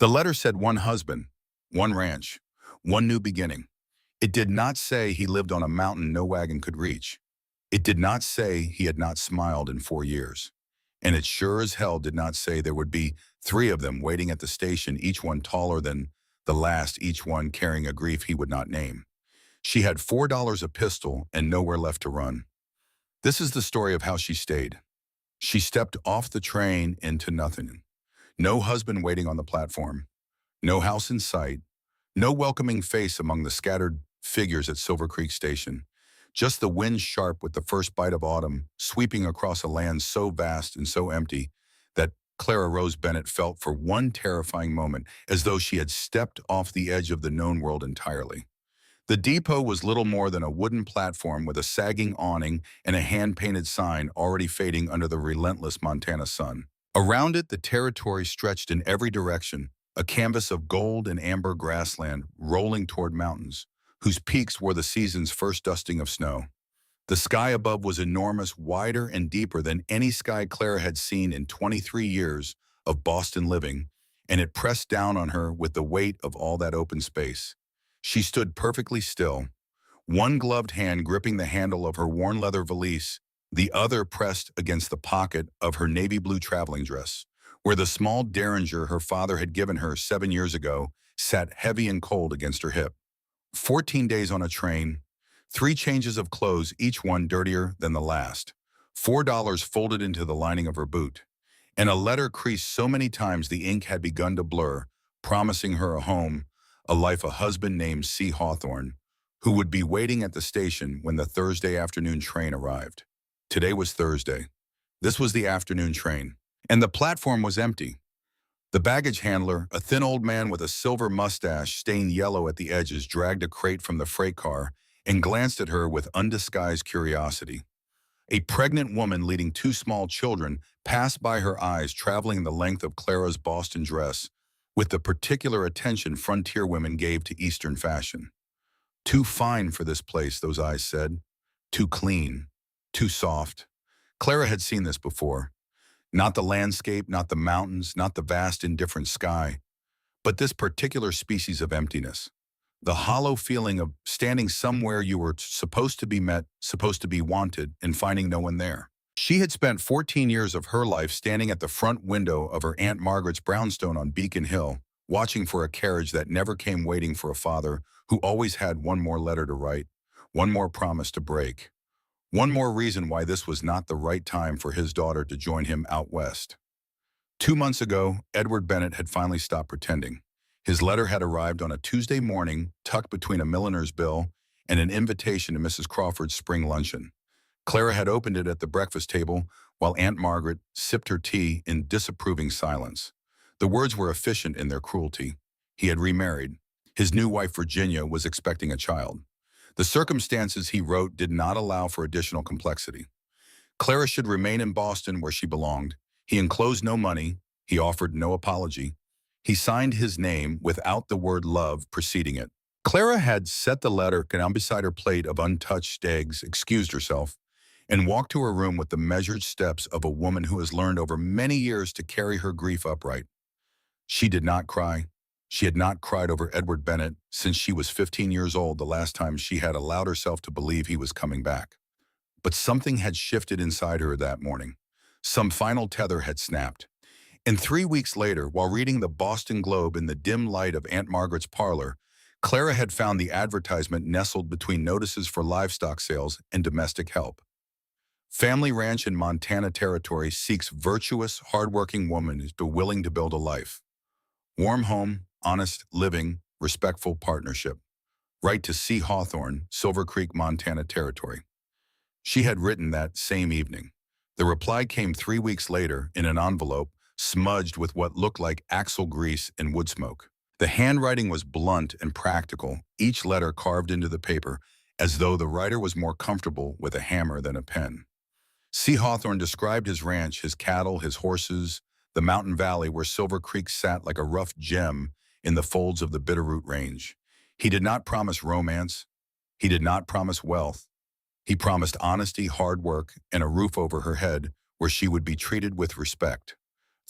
The letter said one husband, one ranch, one new beginning. It did not say he lived on a mountain no wagon could reach. It did not say he had not smiled in 4 years. And it sure as hell did not say there would be three of them waiting at the station, each one taller than the last, each one carrying a grief he would not name. She had $4 a pistol and nowhere left to run. This is the story of how she stayed. She stepped off the train into nothing. No husband waiting on the platform. No house in sight. No welcoming face among the scattered figures at Silver Creek Station. Just the wind sharp with the first bite of autumn, sweeping across a land so vast and so empty that Clara Rose Bennett felt for one terrifying moment as though she had stepped off the edge of the known world entirely. The depot was little more than a wooden platform with a sagging awning and a hand-painted sign already fading under the relentless Montana sun. Around it, the territory stretched in every direction, a canvas of gold and amber grassland rolling toward mountains, whose peaks wore the season's first dusting of snow. The sky above was enormous, wider and deeper than any sky Clara had seen in 23 years of Boston living, and it pressed down on her with the weight of all that open space. She stood perfectly still, one gloved hand gripping the handle of her worn leather valise, the other pressed against the pocket of her navy blue traveling dress, where the small derringer her father had given her 7 years ago sat heavy and cold against her hip. 14 days on a train, 3 changes of clothes, each one dirtier than the last, $4 folded into the lining of her boot, and a letter creased so many times the ink had begun to blur, promising her a home, a life, a husband named C. Hawthorn, who would be waiting at the station when the Thursday afternoon train arrived. Today was Thursday. This was the afternoon train, and the platform was empty. The baggage handler, a thin old man with a silver mustache stained yellow at the edges, dragged a crate from the freight car and glanced at her with undisguised curiosity. A pregnant woman leading 2 small children passed by her eyes, traveling the length of Clara's Boston dress, with the particular attention frontier women gave to Eastern fashion. Too fine for this place, those eyes said. Too clean. Too soft. Clara had seen this before. Not the landscape, not the mountains, not the vast indifferent sky, but this particular species of emptiness. The hollow feeling of standing somewhere you were supposed to be met, supposed to be wanted, and finding no one there. She had spent 14 years of her life standing at the front window of her Aunt Margaret's brownstone on Beacon Hill, watching for a carriage that never came, waiting for a father who always had one more letter to write, one more promise to break, one more reason why this was not the right time for his daughter to join him out west. 2 months ago, Edward Bennett had finally stopped pretending. His letter had arrived on a Tuesday morning, tucked between a milliner's bill and an invitation to Mrs. Crawford's spring luncheon. Clara had opened it at the breakfast table while Aunt Margaret sipped her tea in disapproving silence. The words were efficient in their cruelty. He had remarried. His new wife, Virginia, was expecting a child. The circumstances, he wrote, did not allow for additional complexity. Clara should remain in Boston where she belonged. He enclosed no money. He offered no apology. He signed his name without the word love preceding it. Clara had set the letter down beside her plate of untouched eggs, excused herself, and walked to her room with the measured steps of a woman who has learned over many years to carry her grief upright. She did not cry. She had not cried over Edward Bennett since she was 15 years old, the last time she had allowed herself to believe he was coming back. But something had shifted inside her that morning. Some final tether had snapped. And 3 weeks later, while reading the Boston Globe in the dim light of Aunt Margaret's parlor, Clara had found the advertisement nestled between notices for livestock sales and domestic help. Family ranch in Montana Territory seeks virtuous, hardworking woman who's willing to build a life. Warm home, honest living, respectful partnership. Write to C. Hawthorn, Silver Creek, Montana Territory. She had written that same evening. The reply came 3 weeks later in an envelope smudged with what looked like axle grease and wood smoke. The handwriting was blunt and practical, each letter carved into the paper, as though the writer was more comfortable with a hammer than a pen. C. Hawthorn described his ranch, his cattle, his horses, the mountain valley where Silver Creek sat like a rough gem in the folds of the Bitterroot Range. He did not promise romance. He did not promise wealth. He promised honesty, hard work, and a roof over her head where she would be treated with respect.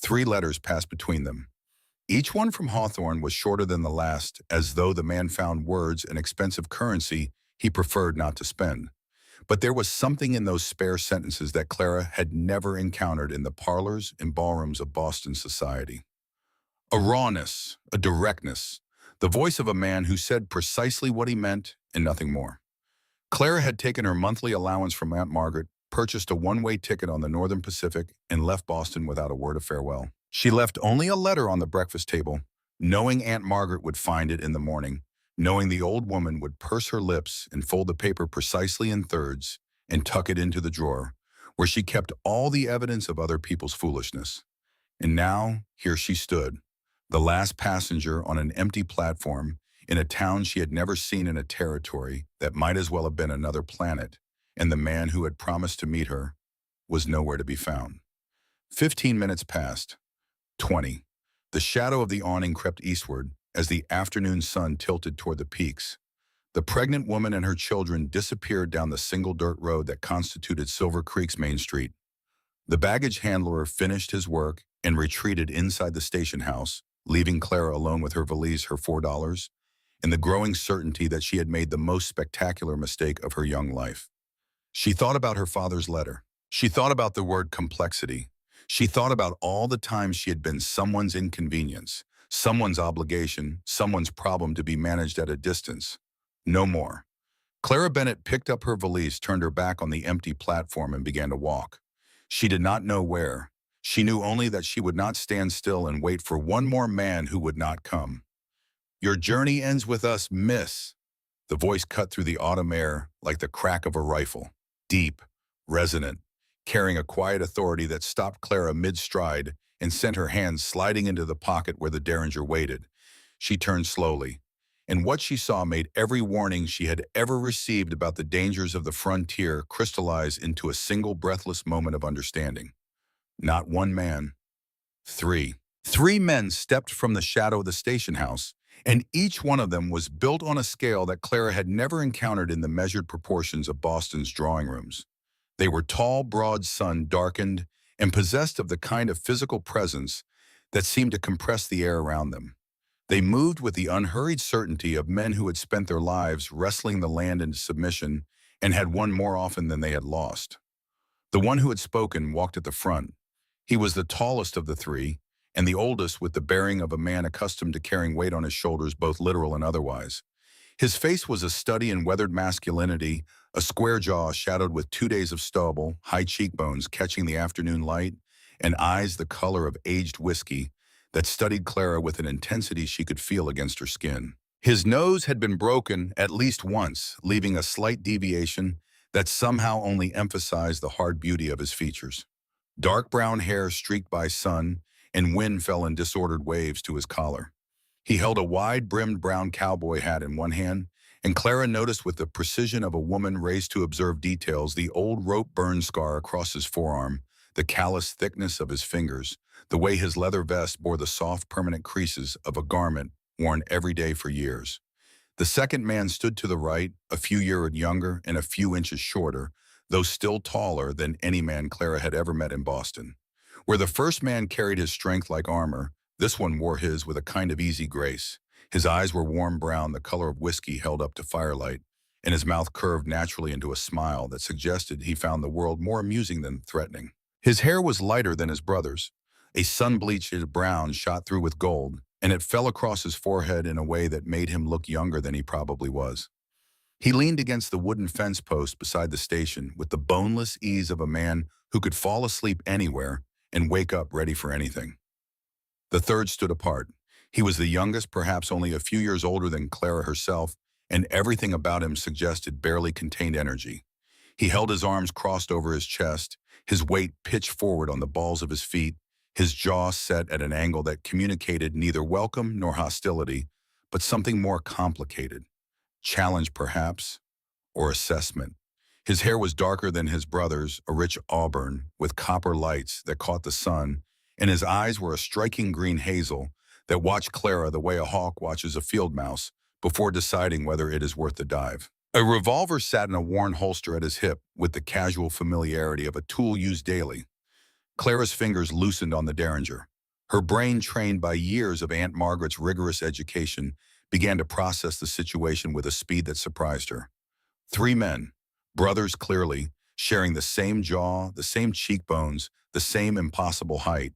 3 letters passed between them. Each one from Hawthorn was shorter than the last, as though the man found words and expensive currency he preferred not to spend. But there was something in those spare sentences that Clara had never encountered in the parlors and ballrooms of Boston society. A rawness, a directness, the voice of a man who said precisely what he meant and nothing more. Clara had taken her monthly allowance from Aunt Margaret, purchased a one-way ticket on the Northern Pacific, and left Boston without a word of farewell. She left only a letter on the breakfast table, knowing Aunt Margaret would find it in the morning, knowing the old woman would purse her lips and fold the paper precisely in thirds and tuck it into the drawer, where she kept all the evidence of other people's foolishness. And now, here she stood, the last passenger on an empty platform in a town she had never seen, in a territory that might as well have been another planet, and the man who had promised to meet her was nowhere to be found. 15 minutes passed. 20. The shadow of the awning crept eastward as the afternoon sun tilted toward the peaks. The pregnant woman and her children disappeared down the single dirt road that constituted Silver Creek's main street. The baggage handler finished his work and retreated inside the station house, leaving Clara alone with her valise, her $4, and the growing certainty that she had made the most spectacular mistake of her young life. She thought about her father's letter. She thought about the word complexity. She thought about all the times she had been someone's inconvenience, someone's obligation, someone's problem to be managed at a distance. No more. Clara Bennett picked up her valise, turned her back on the empty platform, and began to walk. She did not know where. She knew only that she would not stand still and wait for one more man who would not come. "Your journey ends with us, miss." The voice cut through the autumn air like the crack of a rifle, deep, resonant, carrying a quiet authority that stopped Clara mid-stride and sent her hands sliding into the pocket where the derringer waited. She turned slowly, and what she saw made every warning she had ever received about the dangers of the frontier crystallize into a single breathless moment of understanding. Not one man. Three. 3 men stepped from the shadow of the station house, and each one of them was built on a scale that Clara had never encountered in the measured proportions of Boston's drawing rooms. They were tall, broad, sun-darkened, and possessed of the kind of physical presence that seemed to compress the air around them. They moved with the unhurried certainty of men who had spent their lives wrestling the land into submission and had won more often than they had lost. The one who had spoken walked at the front. He was the tallest of the three, and the oldest, with the bearing of a man accustomed to carrying weight on his shoulders, both literal and otherwise. His face was a study in weathered masculinity, a square jaw shadowed with 2 days of stubble, high cheekbones catching the afternoon light, and eyes the color of aged whiskey that studied Clara with an intensity she could feel against her skin. His nose had been broken at least once, leaving a slight deviation that somehow only emphasized the hard beauty of his features. Dark brown hair streaked by sun and wind fell in disordered waves to his collar. He held a wide-brimmed brown cowboy hat in one hand, and Clara noticed with the precision of a woman raised to observe details the old rope burn scar across his forearm, the callous thickness of his fingers, the way his leather vest bore the soft, permanent creases of a garment worn every day for years. The second man stood to the right, a few years younger and a few inches shorter, though still taller than any man Clara had ever met in Boston. Where the first man carried his strength like armor, this one wore his with a kind of easy grace. His eyes were warm brown, the color of whiskey held up to firelight, and his mouth curved naturally into a smile that suggested he found the world more amusing than threatening. His hair was lighter than his brother's. A sun-bleached brown shot through with gold, and it fell across his forehead in a way that made him look younger than he probably was. He leaned against the wooden fence post beside the station with the boneless ease of a man who could fall asleep anywhere and wake up ready for anything. The third stood apart. He was the youngest, perhaps only a few years older than Clara herself, and everything about him suggested barely contained energy. He held his arms crossed over his chest, his weight pitched forward on the balls of his feet, his jaw set at an angle that communicated neither welcome nor hostility, but something more complicated. Challenge, perhaps, or assessment. His hair was darker than his brother's, a rich auburn, with copper lights that caught the sun, and his eyes were a striking green hazel that watched Clara the way a hawk watches a field mouse before deciding whether it is worth the dive. A revolver sat in a worn holster at his hip with the casual familiarity of a tool used daily. Clara's fingers loosened on the derringer. Her brain, trained by years of Aunt Margaret's rigorous education, began to process the situation with a speed that surprised her. Three men, brothers clearly, sharing the same jaw, the same cheekbones, the same impossible height.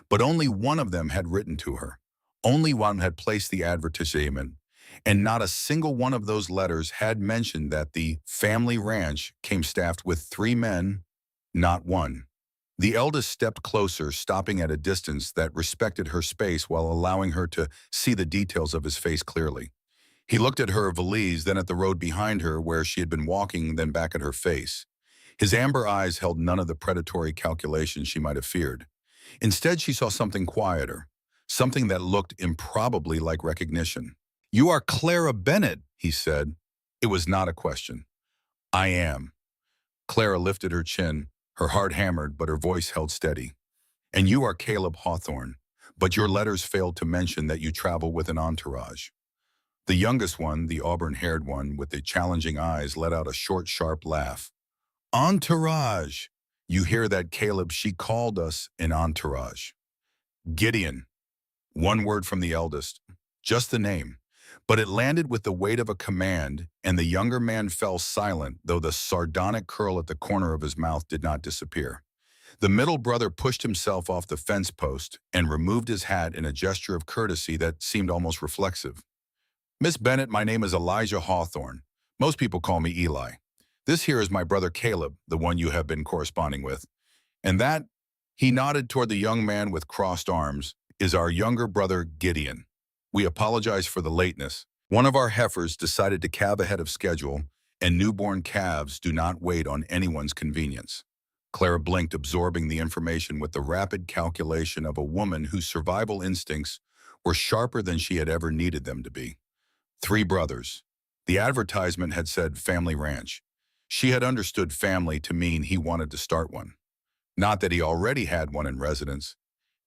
But only one of them had written to her. Only one had placed the advertisement, and not a single one of those letters had mentioned that the family ranch came staffed with three men, not one. The eldest stepped closer, stopping at a distance that respected her space while allowing her to see the details of his face clearly. He looked at her valise, then at the road behind her where she had been walking, then back at her face. His amber eyes held none of the predatory calculations she might have feared. Instead, she saw something quieter, something that looked improbably like recognition. "You are Clara Bennett," he said. It was not a question. "I am." Clara lifted her chin, her heart hammered, but her voice held steady. "And you are Caleb Hawthorn, but your letters failed to mention that you travel with an entourage." The youngest one, the auburn-haired one with the challenging eyes, let out a short, sharp laugh. "Entourage! You hear that, Caleb? She called us an entourage." "Gideon." One word from the eldest, just the name. But it landed with the weight of a command, and the younger man fell silent, though the sardonic curl at the corner of his mouth did not disappear. The middle brother pushed himself off the fence post and removed his hat in a gesture of courtesy that seemed almost reflexive. "Miss Bennett, my name is Elijah Hawthorne. Most people call me Eli. This here is my brother Caleb, the one you have been corresponding with. And that," he nodded toward the young man with crossed arms, "is our younger brother Gideon. We apologize for the lateness. One of our heifers decided to calve ahead of schedule, and newborn calves do not wait on anyone's convenience." Clara blinked, absorbing the information with the rapid calculation of a woman whose survival instincts were sharper than she had ever needed them to be. Three brothers. The advertisement had said family ranch. She had understood family to mean he wanted to start one. Not that he already had one in residence.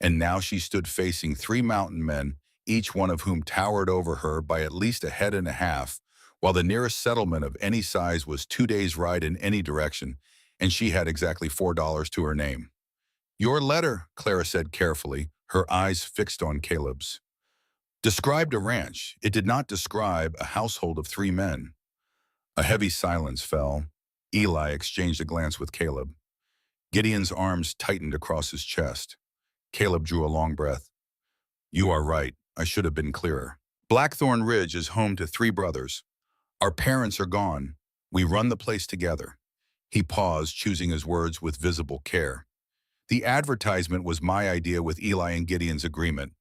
And now she stood facing three mountain men, each one of whom towered over her by at least a head and a half, while the nearest settlement of any size was 2 days' ride in any direction, and she had exactly $4 to her name. "Your letter," Clara said carefully, her eyes fixed on Caleb's, "described a ranch. It did not describe a household of three men." A heavy silence fell. Eli exchanged a glance with Caleb. Gideon's arms tightened across his chest. Caleb drew a long breath. "You are right. I should have been clearer. Blackthorn Ridge is home to three brothers. Our parents are gone. We run the place together." He paused, choosing his words with visible care. "The advertisement was my idea with Eli and Gideon's agreement.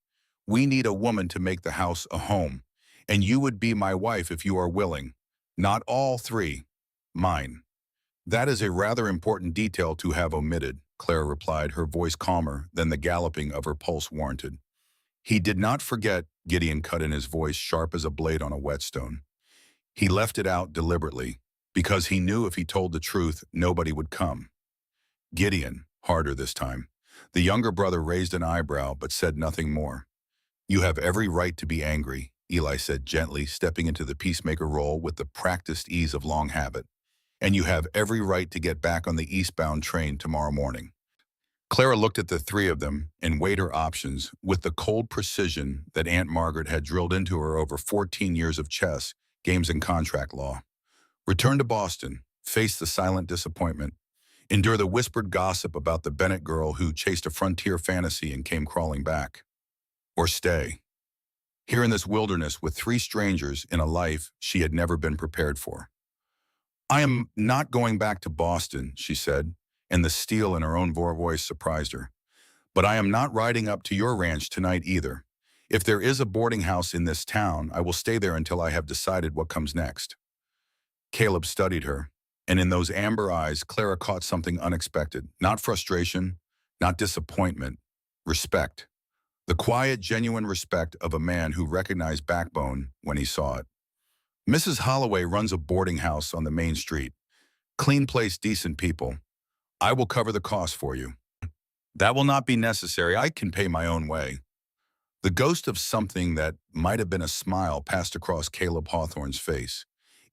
We need a woman to make the house a home, and you would be my wife if you are willing. Not all three. Mine." "That is a rather important detail to have omitted," Clara replied, her voice calmer than the galloping of her pulse warranted. "He did not forget," Gideon cut in, his voice sharp as a blade on a whetstone. "He left it out deliberately, because he knew if he told the truth, nobody would come." "Gideon," harder this time. The younger brother raised an eyebrow but said nothing more. "You have every right to be angry," Eli said gently, stepping into the peacemaker role with the practiced ease of long habit. "And you have every right to get back on the eastbound train tomorrow morning." Clara looked at the three of them and weighed her options with the cold precision that Aunt Margaret had drilled into her over 14 years of chess, games, and contract law. Return to Boston, face the silent disappointment, endure the whispered gossip about the Bennett girl who chased a frontier fantasy and came crawling back. Or stay, here in this wilderness with three strangers in a life she had never been prepared for. "I am not going back to Boston," she said, and the steel in her own voice surprised her. "But I am not riding up to your ranch tonight either. If there is a boarding house in this town, I will stay there until I have decided what comes next." Caleb studied her, and in those amber eyes, Clara caught something unexpected. Not frustration, not disappointment, respect. The quiet, genuine respect of a man who recognized backbone when he saw it. "Mrs. Holloway runs a boarding house on the main street. Clean place, decent people. I will cover the cost for you." "That will not be necessary. I can pay my own way." The ghost of something that might have been a smile passed across Caleb Hawthorne's face.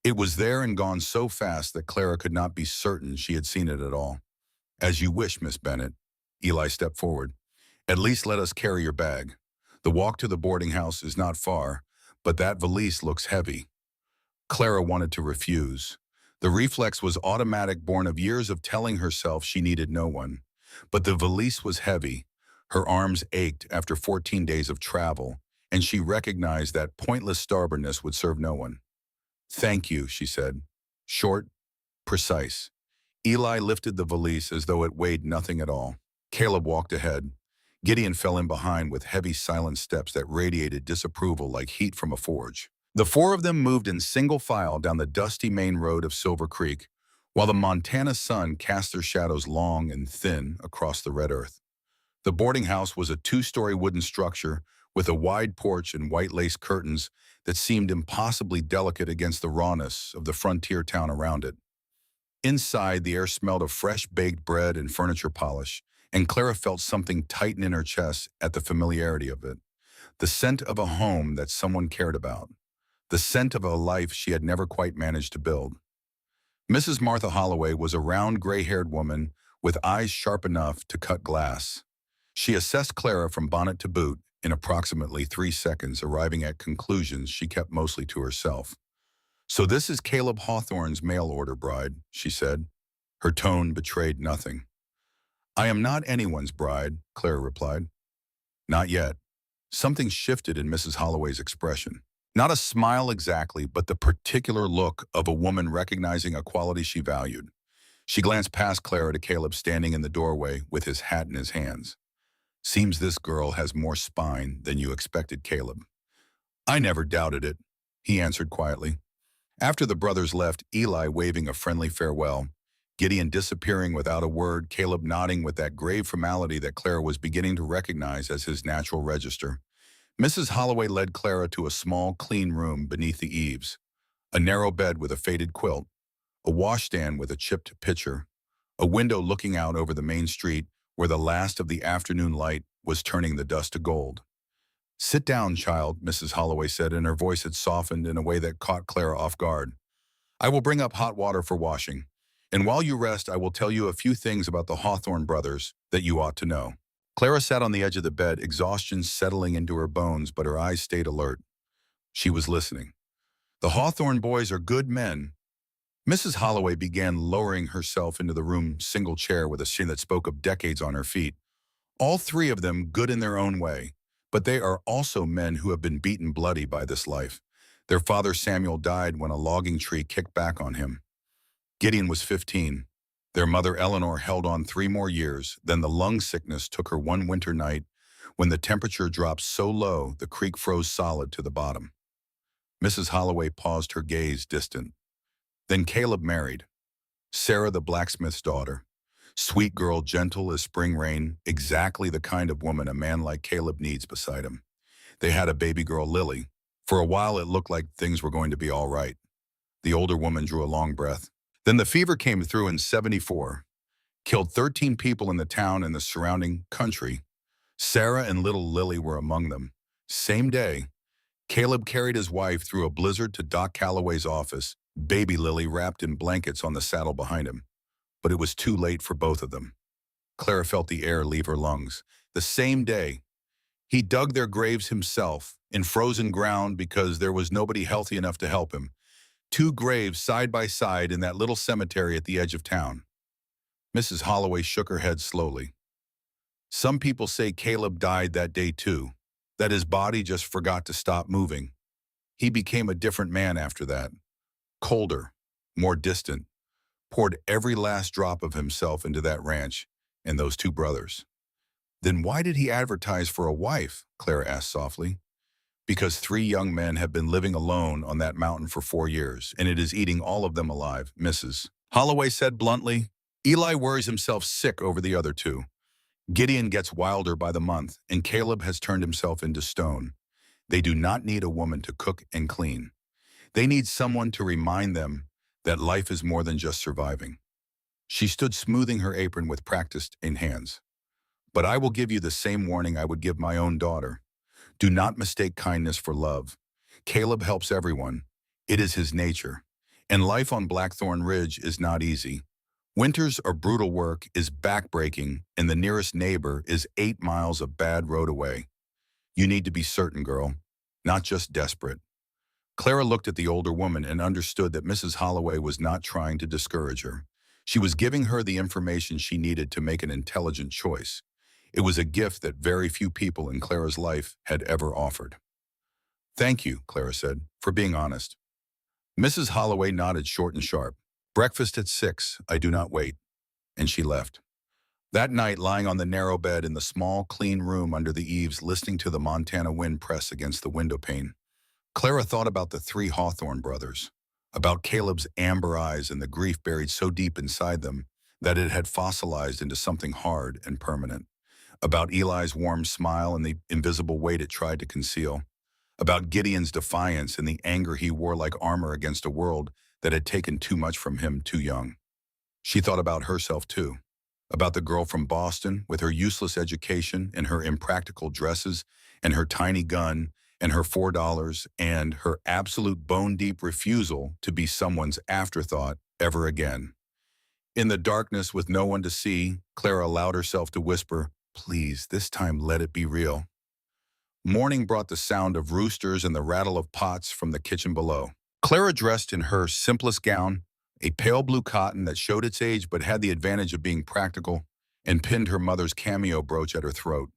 It was there and gone so fast that Clara could not be certain she had seen it at all. "As you wish, Miss Bennett." Eli stepped forward. At least let us carry your bag. The walk to the boarding house is not far, but that valise looks heavy. Clara wanted to refuse. The reflex was automatic, born of years of telling herself she needed no one. But the valise was heavy. Her arms ached after 14 days of travel, and she recognized that pointless stubbornness would serve no one. Thank you, she said. Short, precise. Eli lifted the valise as though it weighed nothing at all. Caleb walked ahead. Gideon fell in behind with heavy, silent steps that radiated disapproval like heat from a forge. The four of them moved in single file down the dusty main road of Silver Creek, while the Montana sun cast their shadows long and thin across the red earth. The boarding house was a two-story wooden structure with a wide porch and white lace curtains that seemed impossibly delicate against the rawness of the frontier town around it. Inside, the air smelled of fresh baked bread and furniture polish, and Clara felt something tighten in her chest at the familiarity of it. The scent of a home that someone cared about. The scent of a life she had never quite managed to build. Mrs. Martha Holloway was a round, gray-haired woman with eyes sharp enough to cut glass. She assessed Clara from bonnet to boot in approximately 3 seconds, arriving at conclusions she kept mostly to herself. "So this is Caleb Hawthorn's mail order bride," she said. Her tone betrayed nothing. "I am not anyone's bride," Clara replied. "Not yet." Something shifted in Mrs. Holloway's expression. Not a smile exactly, but the particular look of a woman recognizing a quality she valued. She glanced past Clara to Caleb standing in the doorway with his hat in his hands. "Seems this girl has more spine than you expected, Caleb." "I never doubted it," he answered quietly. After the brothers left, Eli waving a friendly farewell, Gideon disappearing without a word, Caleb nodding with that grave formality that Clara was beginning to recognize as his natural register, Mrs. Holloway led Clara to a small, clean room beneath the eaves. A narrow bed with a faded quilt, a washstand with a chipped pitcher, a window looking out over the main street where the last of the afternoon light was turning the dust to gold. "Sit down, child," Mrs. Holloway said, and her voice had softened in a way that caught Clara off guard. "I will bring up hot water for washing. And while you rest, I will tell you a few things about the Hawthorn brothers that you ought to know." Clara sat on the edge of the bed, exhaustion settling into her bones, but her eyes stayed alert. She was listening. "The Hawthorn boys are good men." Mrs. Holloway began lowering herself into the room's single chair with a chin that spoke of decades on her feet. "All three of them good in their own way, but they are also men who have been beaten bloody by this life. Their father Samuel died when a logging tree kicked back on him. Gideon was 15. Their mother Eleanor held on 3 more years, then the lung sickness took her one winter night when the temperature dropped so low the creek froze solid to the bottom. Mrs. Holloway paused, her gaze distant. Then Caleb married. Sarah, the blacksmith's daughter. Sweet girl, gentle as spring rain, exactly the kind of woman a man like Caleb needs beside him. They had a baby girl, Lily. For a while it looked like things were going to be all right. The older woman drew a long breath. Then the fever came through in 74. Killed 13 people in the town and the surrounding country. Sarah and little Lily were among them. Same day, Caleb carried his wife through a blizzard to Doc Calloway's office, baby Lily wrapped in blankets on the saddle behind him. But it was too late for both of them. Clara felt the air leave her lungs. The same day, he dug their graves himself in frozen ground because there was nobody healthy enough to help him. 2 graves side by side in that little cemetery at the edge of town. Mrs. Holloway shook her head slowly. Some people say Caleb died that day too, that his body just forgot to stop moving. He became a different man after that. Colder, more distant, poured every last drop of himself into that ranch and those 2 brothers. Then why did he advertise for a wife? Clara asked softly. Because 3 young men have been living alone on that mountain for 4 years, and it is eating all of them alive, Mrs. Holloway said bluntly. Eli worries himself sick over the other 2. Gideon gets wilder by the month, and Caleb has turned himself into stone. They do not need a woman to cook and clean. They need someone to remind them that life is more than just surviving. She stood smoothing her apron with practiced in hands. But I will give you the same warning I would give my own daughter. Do not mistake kindness for love. Caleb helps everyone. It is his nature. And life on Blackthorn Ridge is not easy. Winters are brutal work, is backbreaking, and the nearest neighbor is 8 miles of bad road away. You need to be certain, girl, not just desperate. Clara looked at the older woman and understood that Mrs. Holloway was not trying to discourage her. She was giving her the information she needed to make an intelligent choice. It was a gift that very few people in Clara's life had ever offered. Thank you, Clara said, for being honest. Mrs. Holloway nodded short and sharp. Breakfast at 6, I do not wait. And she left. That night, lying on the narrow bed in the small, clean room under the eaves, listening to the Montana wind press against the window pane, Clara thought about the three Hawthorn brothers, about Caleb's amber eyes and the grief buried so deep inside them that it had fossilized into something hard and permanent, about Eli's warm smile and the invisible weight it tried to conceal, about Gideon's defiance and the anger he wore like armor against a world that had taken too much from him too young. She thought about herself too, about the girl from Boston with her useless education and her impractical dresses and her tiny gun and her $4 and her absolute bone-deep refusal to be someone's afterthought ever again. In the darkness with no one to see, Clara allowed herself to whisper, "Please, this time let it be real." Morning brought the sound of roosters and the rattle of pots from the kitchen below. Clara, dressed in her simplest gown, a pale blue cotton that showed its age but had the advantage of being practical, and pinned her mother's cameo brooch at her throat.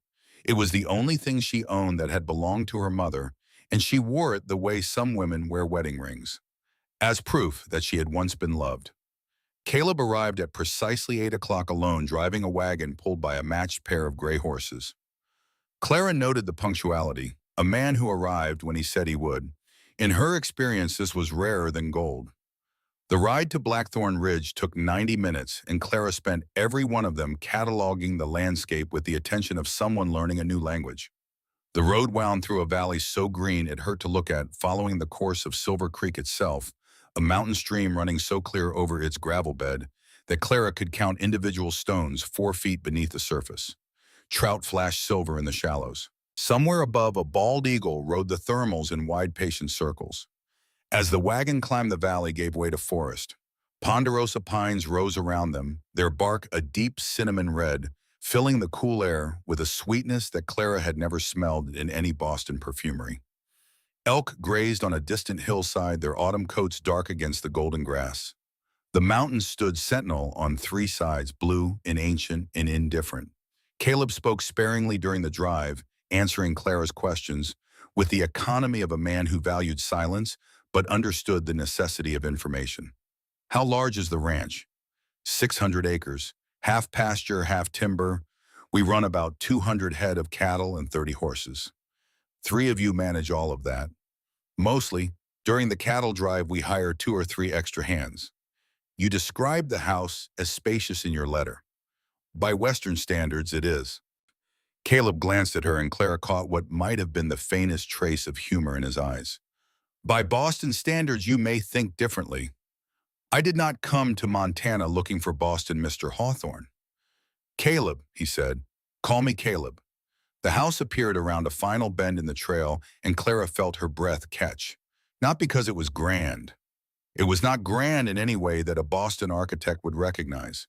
It was the only thing she owned that had belonged to her mother, and she wore it the way some women wear wedding rings, as proof that she had once been loved. Caleb arrived at precisely 8 o'clock alone, driving a wagon pulled by a matched pair of gray horses. Clara noted the punctuality, a man who arrived when he said he would. In her experience, this was rarer than gold. The ride to Blackthorn Ridge took 90 minutes, and Clara spent every one of them cataloging the landscape with the attention of someone learning a new language. The road wound through a valley so green it hurt to look at, following the course of Silver Creek itself, a mountain stream running so clear over its gravel bed that Clara could count individual stones 4 feet beneath the surface. Trout flashed silver in the shallows. Somewhere above, a bald eagle rode the thermals in wide, patient circles. As the wagon climbed, the valley gave way to forest. Ponderosa pines rose around them, their bark a deep cinnamon red, filling the cool air with a sweetness that Clara had never smelled in any Boston perfumery. Elk grazed on a distant hillside, their autumn coats dark against the golden grass. The mountains stood sentinel on 3 sides, blue and ancient and indifferent. Caleb spoke sparingly during the drive, answering Clara's questions with the economy of a man who valued silence but understood the necessity of information. How large is the ranch? 600 acres, half pasture, half timber. We run about 200 head of cattle and 30 horses. 3 of you manage all of that. Mostly, during the cattle drive, we hire 2 or 3 extra hands. You described the house as spacious in your letter. By Western standards, it is. Caleb glanced at her, and Clara caught what might have been the faintest trace of humor in his eyes. By Boston standards, you may think differently. I did not come to Montana looking for Boston Mr. Hawthorn. Caleb, he said. Call me Caleb. The house appeared around a final bend in the trail, and Clara felt her breath catch. Not because it was grand. It was not grand in any way that a Boston architect would recognize.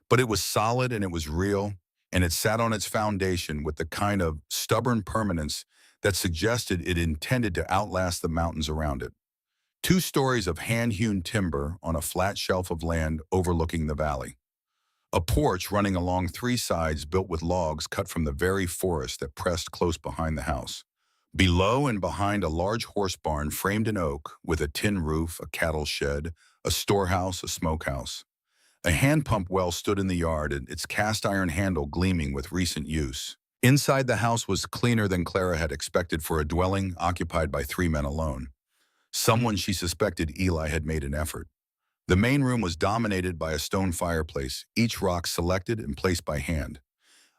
But it was solid and it was real, and it sat on its foundation with the kind of stubborn permanence that suggested it intended to outlast the mountains around it. 2 stories of hand-hewn timber on a flat shelf of land overlooking the valley. A porch running along 3 sides built with logs cut from the very forest that pressed close behind the house. Below and behind, a large horse barn framed in oak with a tin roof, a cattle shed, a storehouse, a smokehouse. A hand pump well stood in the yard, its cast iron handle gleaming with recent use. Inside, the house was cleaner than Clara had expected for a dwelling occupied by 3 men alone. Someone she suspected Eli had made an effort. The main room was dominated by a stone fireplace, each rock selected and placed by hand.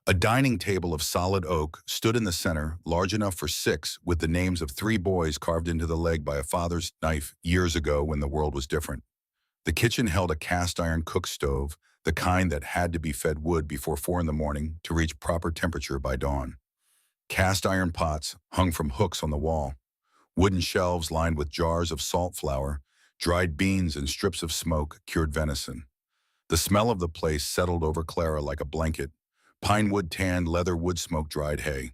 A dining table of solid oak stood in the center, large enough for 6, with the names of 3 boys carved into the leg by a father's knife years ago when the world was different. The kitchen held a cast-iron cook stove, the kind that had to be fed wood before 4 in the morning to reach proper temperature by dawn. Cast-iron pots hung from hooks on the wall. Wooden shelves lined with jars of salt flour, dried beans, and strips of smoke-cured venison. The smell of the place settled over Clara like a blanket. Pine wood tanned, leather wood smoke dried hay.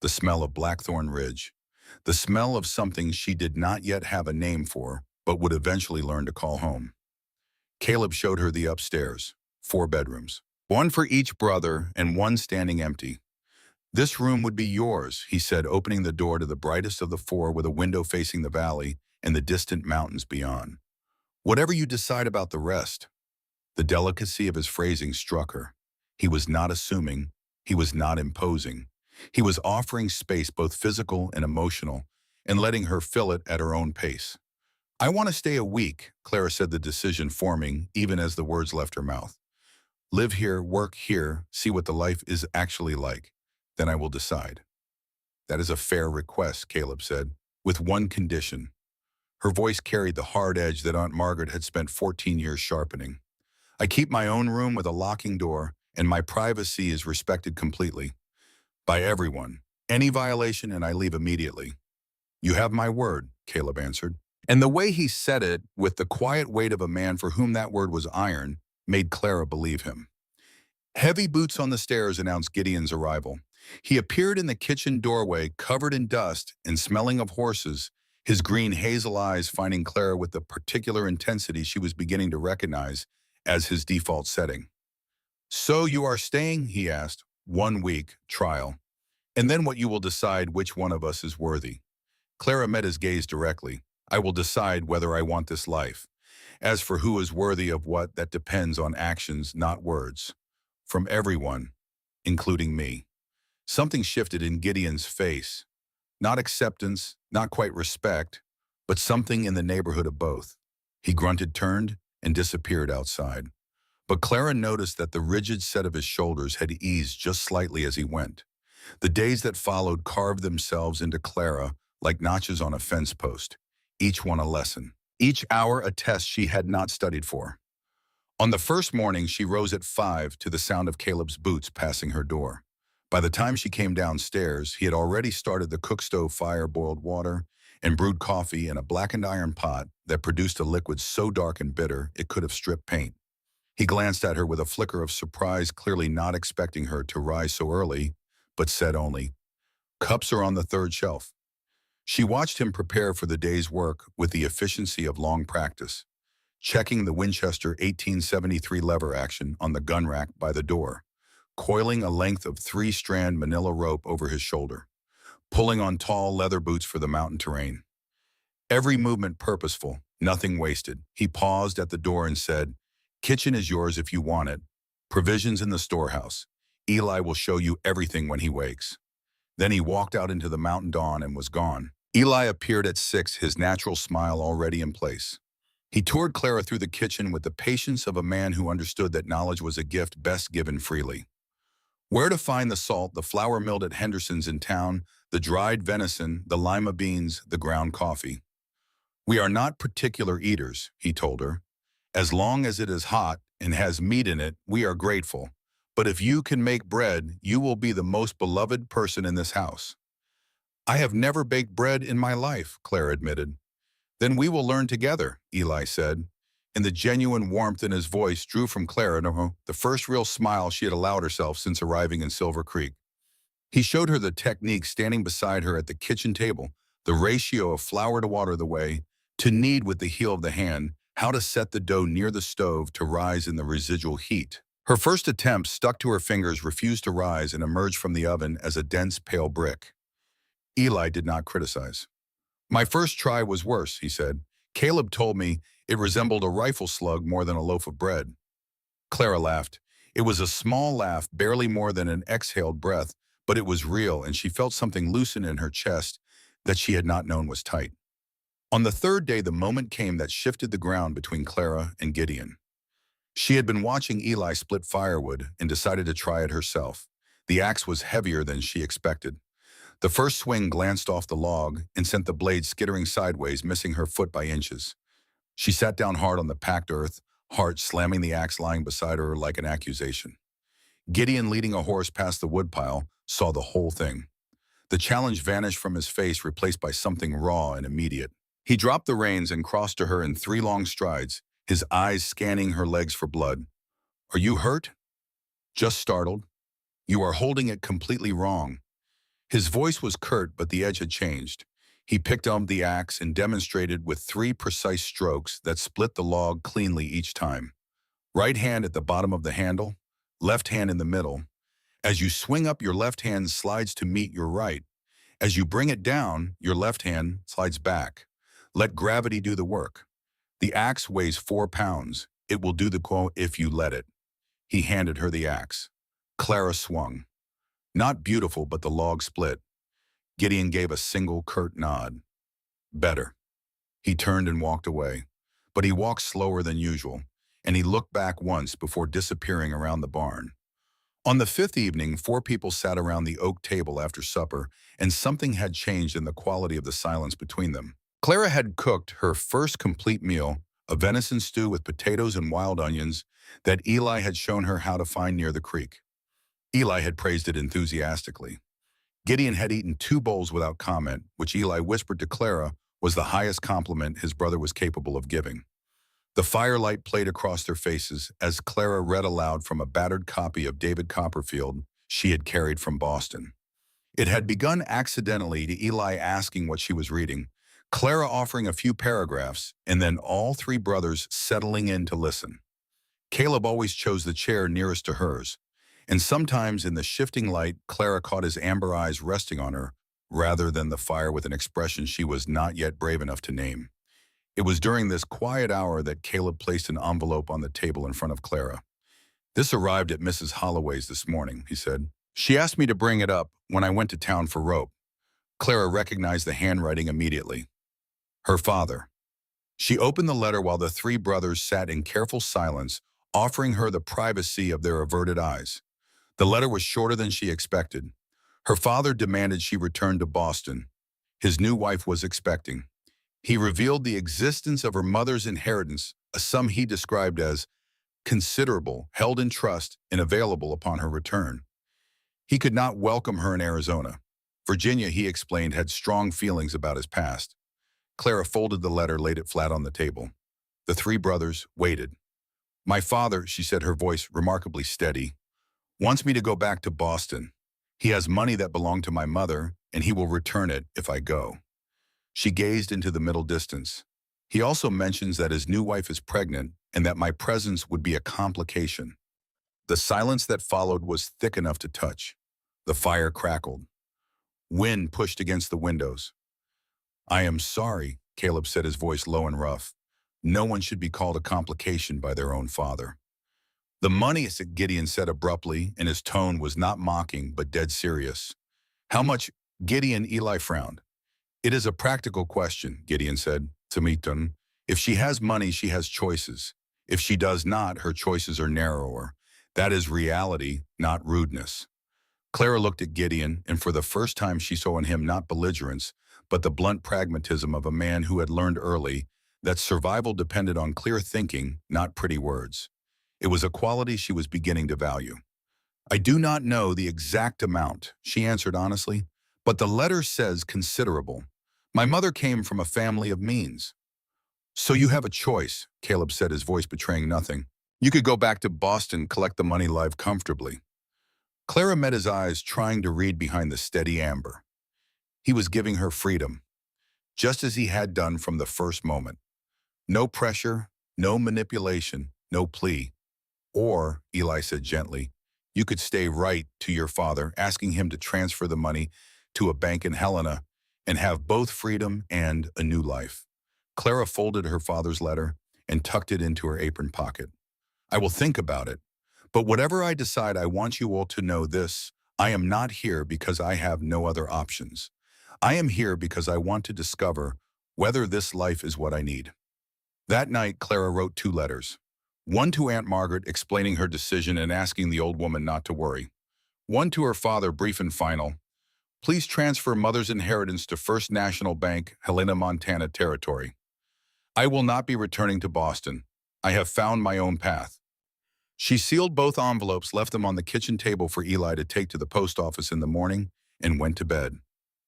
The smell of Blackthorn Ridge. The smell of something she did not yet have a name for, but would eventually learn to call home. Caleb showed her the upstairs, 4 bedrooms, one for each brother and one standing empty. This room would be yours, he said, opening the door to the brightest of the 4 with a window facing the valley and the distant mountains beyond. Whatever you decide about the rest. The delicacy of his phrasing struck her. He was not assuming. He was not imposing. He was offering space, both physical and emotional, and letting her fill it at her own pace. I want to stay a week, Clara said, the decision forming even as the words left her mouth. Live here, work here, see what the life is actually like. Then I will decide. That is a fair request, Caleb said, with one condition. Her voice carried the hard edge that Aunt Margaret had spent 14 years sharpening. I keep my own room with a locking door, and my privacy is respected completely. By everyone. Any violation and I leave immediately. You have my word, Caleb answered. And the way he said it, with the quiet weight of a man for whom that word was iron, made Clara believe him. Heavy boots on the stairs announced Gideon's arrival. He appeared in the kitchen doorway, covered in dust and smelling of horses, his green hazel eyes finding Clara with the particular intensity she was beginning to recognize as his default setting. So you are staying, he asked. 1 week, trial. And then what you will decide which one of us is worthy. Clara met his gaze directly. I will decide whether I want this life. As for who is worthy of what, that depends on actions, not words. From everyone, including me. Something shifted in Gideon's face. Not acceptance, not quite respect, but something in the neighborhood of both. He grunted, turned, and disappeared outside. But Clara noticed that the rigid set of his shoulders had eased just slightly as he went. The days that followed carved themselves into Clara like notches on a fence post, each one a lesson, each hour a test she had not studied for. On the first morning, she rose at 5 to the sound of Caleb's boots passing her door. By the time she came downstairs, he had already started the cook stove fire, boiled water, and brewed coffee in a blackened iron pot that produced a liquid so dark and bitter it could have stripped paint. He glanced at her with a flicker of surprise, clearly not expecting her to rise so early, but said only, "Cups are on the 3rd shelf." She watched him prepare for the day's work with the efficiency of long practice, checking the Winchester 1873 lever action on the gun rack by the door, coiling a length of 3-strand manila rope over his shoulder, pulling on tall leather boots for the mountain terrain. Every movement purposeful, nothing wasted. He paused at the door and said, "Kitchen is yours if you want it. Provisions in the storehouse. Eli will show you everything when he wakes." Then he walked out into the mountain dawn and was gone. Eli appeared at 6, his natural smile already in place. He toured Clara through the kitchen with the patience of a man who understood that knowledge was a gift best given freely. Where to find the salt, the flour milled at Henderson's in town, the dried venison, the lima beans, the ground coffee. "We are not particular eaters," he told her. "As long as it is hot and has meat in it, we are grateful. But if you can make bread, you will be the most beloved person in this house." "I have never baked bread in my life," Clara admitted. "Then we will learn together," Eli said, and the genuine warmth in his voice drew from Clara the first real smile she had allowed herself since arriving in Silver Creek. He showed her the technique standing beside her at the kitchen table, the ratio of flour to water the way, to knead with the heel of the hand, how to set the dough near the stove to rise in the residual heat. Her first attempt stuck to her fingers, refused to rise, and emerged from the oven as a dense, pale brick. Eli did not criticize. "My first try was worse," he said. "Caleb told me it resembled a rifle slug more than a loaf of bread." Clara laughed. It was a small laugh, barely more than an exhaled breath, but it was real, and she felt something loosen in her chest that she had not known was tight. On the 3rd day, the moment came that shifted the ground between Clara and Gideon. She had been watching Eli split firewood and decided to try it herself. The axe was heavier than she expected. The first swing glanced off the log and sent the blade skittering sideways, missing her foot by inches. She sat down hard on the packed earth, heart slamming the axe lying beside her like an accusation. Gideon, leading a horse past the woodpile, saw the whole thing. The challenge vanished from his face, replaced by something raw and immediate. He dropped the reins and crossed to her in 3 long strides, his eyes scanning her legs for blood. Are you hurt? Just startled? You are holding it completely wrong. His voice was curt, but the edge had changed. He picked up the axe and demonstrated with 3 precise strokes that split the log cleanly each time. Right hand at the bottom of the handle, left hand in the middle. As you swing up, your left hand slides to meet your right. As you bring it down, your left hand slides back. Let gravity do the work. The axe weighs 4 pounds. It will do the quote if you let it. He handed her the axe. Clara swung. Not beautiful, but the log split. Gideon gave a single curt nod. Better. He turned and walked away. But he walked slower than usual, and he looked back once before disappearing around the barn. On the 5th evening, 4 people sat around the oak table after supper, and something had changed in the quality of the silence between them. Clara had cooked her first complete meal, a venison stew with potatoes and wild onions that Eli had shown her how to find near the creek. Eli had praised it enthusiastically. Gideon had eaten 2 bowls without comment, which Eli whispered to Clara was the highest compliment his brother was capable of giving. The firelight played across their faces as Clara read aloud from a battered copy of David Copperfield she had carried from Boston. It had begun accidentally to Eli asking what she was reading, Clara offering a few paragraphs, and then all 3 brothers settling in to listen. Caleb always chose the chair nearest to hers, and sometimes in the shifting light, Clara caught his amber eyes resting on her, rather than the fire with an expression she was not yet brave enough to name. It was during this quiet hour that Caleb placed an envelope on the table in front of Clara. This arrived at Mrs. Holloway's this morning, he said. She asked me to bring it up when I went to town for rope. Clara recognized the handwriting immediately. Her father. She opened the letter while the 3 brothers sat in careful silence, offering her the privacy of their averted eyes. The letter was shorter than she expected. Her father demanded she return to Boston. His new wife was expecting. He revealed the existence of her mother's inheritance, a sum he described as considerable, held in trust, and available upon her return. He could not welcome her in Arizona. Virginia, he explained, had strong feelings about his past. Clara folded the letter, laid it flat on the table. The 3 brothers waited. My father, she said, her voice remarkably steady, wants me to go back to Boston. He has money that belonged to my mother, and he will return it if I go. She gazed into the middle distance. He also mentions that his new wife is pregnant and that my presence would be a complication. The silence that followed was thick enough to touch. The fire crackled. Wind pushed against the windows. I am sorry, Caleb said, his voice low and rough. No one should be called a complication by their own father. The money, Gideon said abruptly, and his tone was not mocking but dead serious. How much? Gideon, Eli frowned. It is a practical question, Gideon said. Tamiton. If she has money, she has choices. If she does not, her choices are narrower. That is reality, not rudeness. Clara looked at Gideon, and for the first time she saw in him not belligerence, but the blunt pragmatism of a man who had learned early that survival depended on clear thinking, not pretty words. It was a quality she was beginning to value. I do not know the exact amount, she answered honestly, but the letter says considerable. My mother came from a family of means. So you have a choice, Caleb said, his voice betraying nothing. You could go back to Boston, collect the money, live comfortably. Clara met his eyes, trying to read behind the steady amber. He was giving her freedom, just as he had done from the first moment. No pressure, no manipulation, no plea. Or, Eli said gently, you could stay right to your father, asking him to transfer the money to a bank in Helena and have both freedom and a new life. Clara folded her father's letter and tucked it into her apron pocket. I will think about it, but whatever I decide, I want you all to know this. I am not here because I have no other options. I am here because I want to discover whether this life is what I need. That night, Clara wrote 2 letters. One to Aunt Margaret explaining her decision and asking the old woman not to worry. One to her father, brief and final. Please transfer mother's inheritance to First National Bank, Helena, Montana territory. I will not be returning to Boston. I have found my own path. She sealed both envelopes, left them on the kitchen table for Eli to take to the post office in the morning, and went to bed.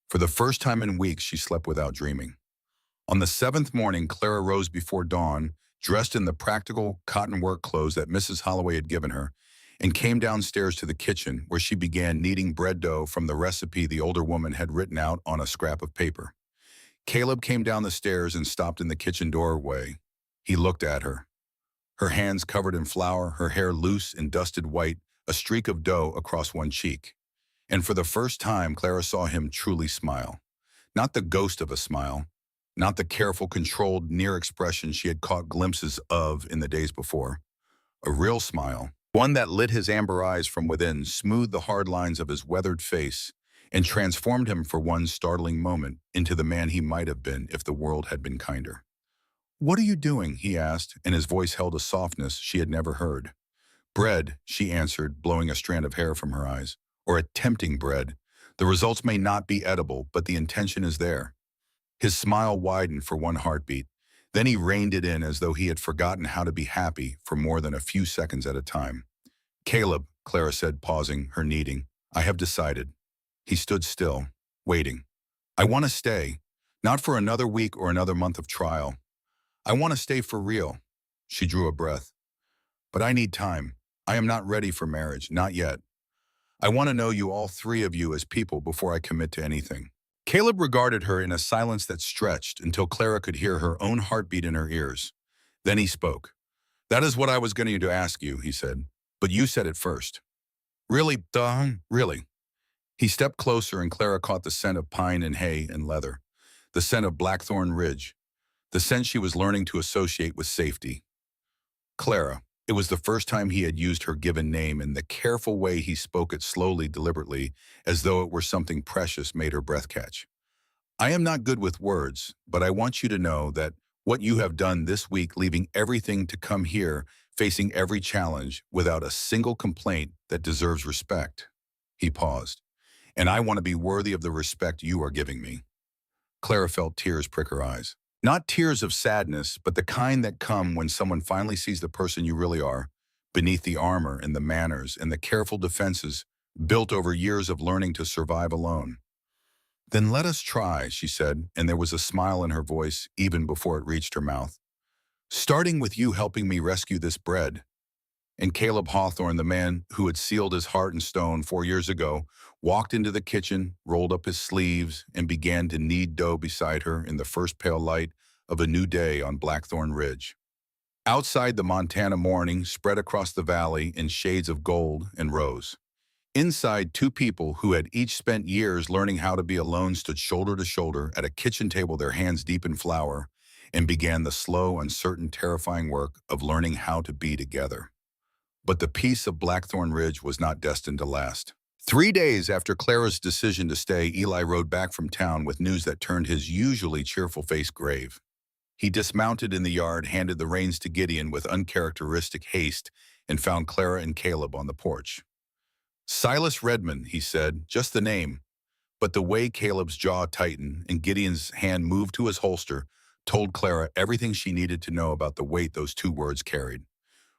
For the first time in weeks, she slept without dreaming. On the 7th morning, Clara rose before dawn dressed in the practical cotton work clothes that Mrs. Holloway had given her, and came downstairs to the kitchen where she began kneading bread dough from the recipe the older woman had written out on a scrap of paper. Caleb came down the stairs and stopped in the kitchen doorway. He looked at her. Her hands covered in flour, her hair loose and dusted white, a streak of dough across one cheek. And for the first time, Clara saw him truly smile. Not the ghost of a smile, not the careful, controlled, near expression she had caught glimpses of in the days before. A real smile, one that lit his amber eyes from within, smoothed the hard lines of his weathered face, and transformed him for one startling moment into the man he might have been if the world had been kinder. "What are you doing?" he asked, and his voice held a softness she had never heard. "Bread," she answered, blowing a strand of hair from her eyes. "Or attempting bread. The results may not be edible, but the intention is there." His smile widened for one heartbeat. Then he reined it in as though he had forgotten how to be happy for more than a few seconds at a time. "Caleb," Clara said, pausing, her kneading, "I have decided." He stood still, waiting. "I want to stay, not for another week or another month of trial. I want to stay for real." She drew a breath. "But I need time. I am not ready for marriage, not yet. I want to know you, all three of you, as people before I commit to anything." Caleb regarded her in a silence that stretched until Clara could hear her own heartbeat in her ears. Then he spoke. "That is what I was going to ask you," he said. "But you said it first." "Really, really?" He stepped closer and Clara caught the scent of pine and hay and leather, the scent of Blackthorn Ridge, the scent she was learning to associate with safety. Clara. It was the first time he had used her given name, and the careful way he spoke it slowly, deliberately, as though it were something precious, made her breath catch. "I am not good with words, but I want you to know that what you have done this week, leaving everything to come here, facing every challenge, without a single complaint, that deserves respect." He paused. "And I want to be worthy of the respect you are giving me." Clara felt tears prick her eyes. Not tears of sadness, but the kind that come when someone finally sees the person you really are, beneath the armor and the manners and the careful defenses built over years of learning to survive alone. "Then let us try," she said, and there was a smile in her voice even before it reached her mouth. "Starting with you helping me rescue this bread." And Caleb Hawthorn, the man who had sealed his heart in stone 4 years ago, walked into the kitchen, rolled up his sleeves, and began to knead dough beside her in the first pale light of a new day on Blackthorn Ridge. Outside, the Montana morning spread across the valley in shades of gold and rose. Inside, two people who had each spent years learning how to be alone stood shoulder to shoulder at a kitchen table, their hands deep in flour, and began the slow, uncertain, terrifying work of learning how to be together. But the peace of Blackthorn Ridge was not destined to last. 3 days after Clara's decision to stay, Eli rode back from town with news that turned his usually cheerful face grave. He dismounted in the yard, handed the reins to Gideon with uncharacteristic haste, and found Clara and Caleb on the porch. "Silas Redmond," he said, just the name. But the way Caleb's jaw tightened and Gideon's hand moved to his holster told Clara everything she needed to know about the weight those two words carried.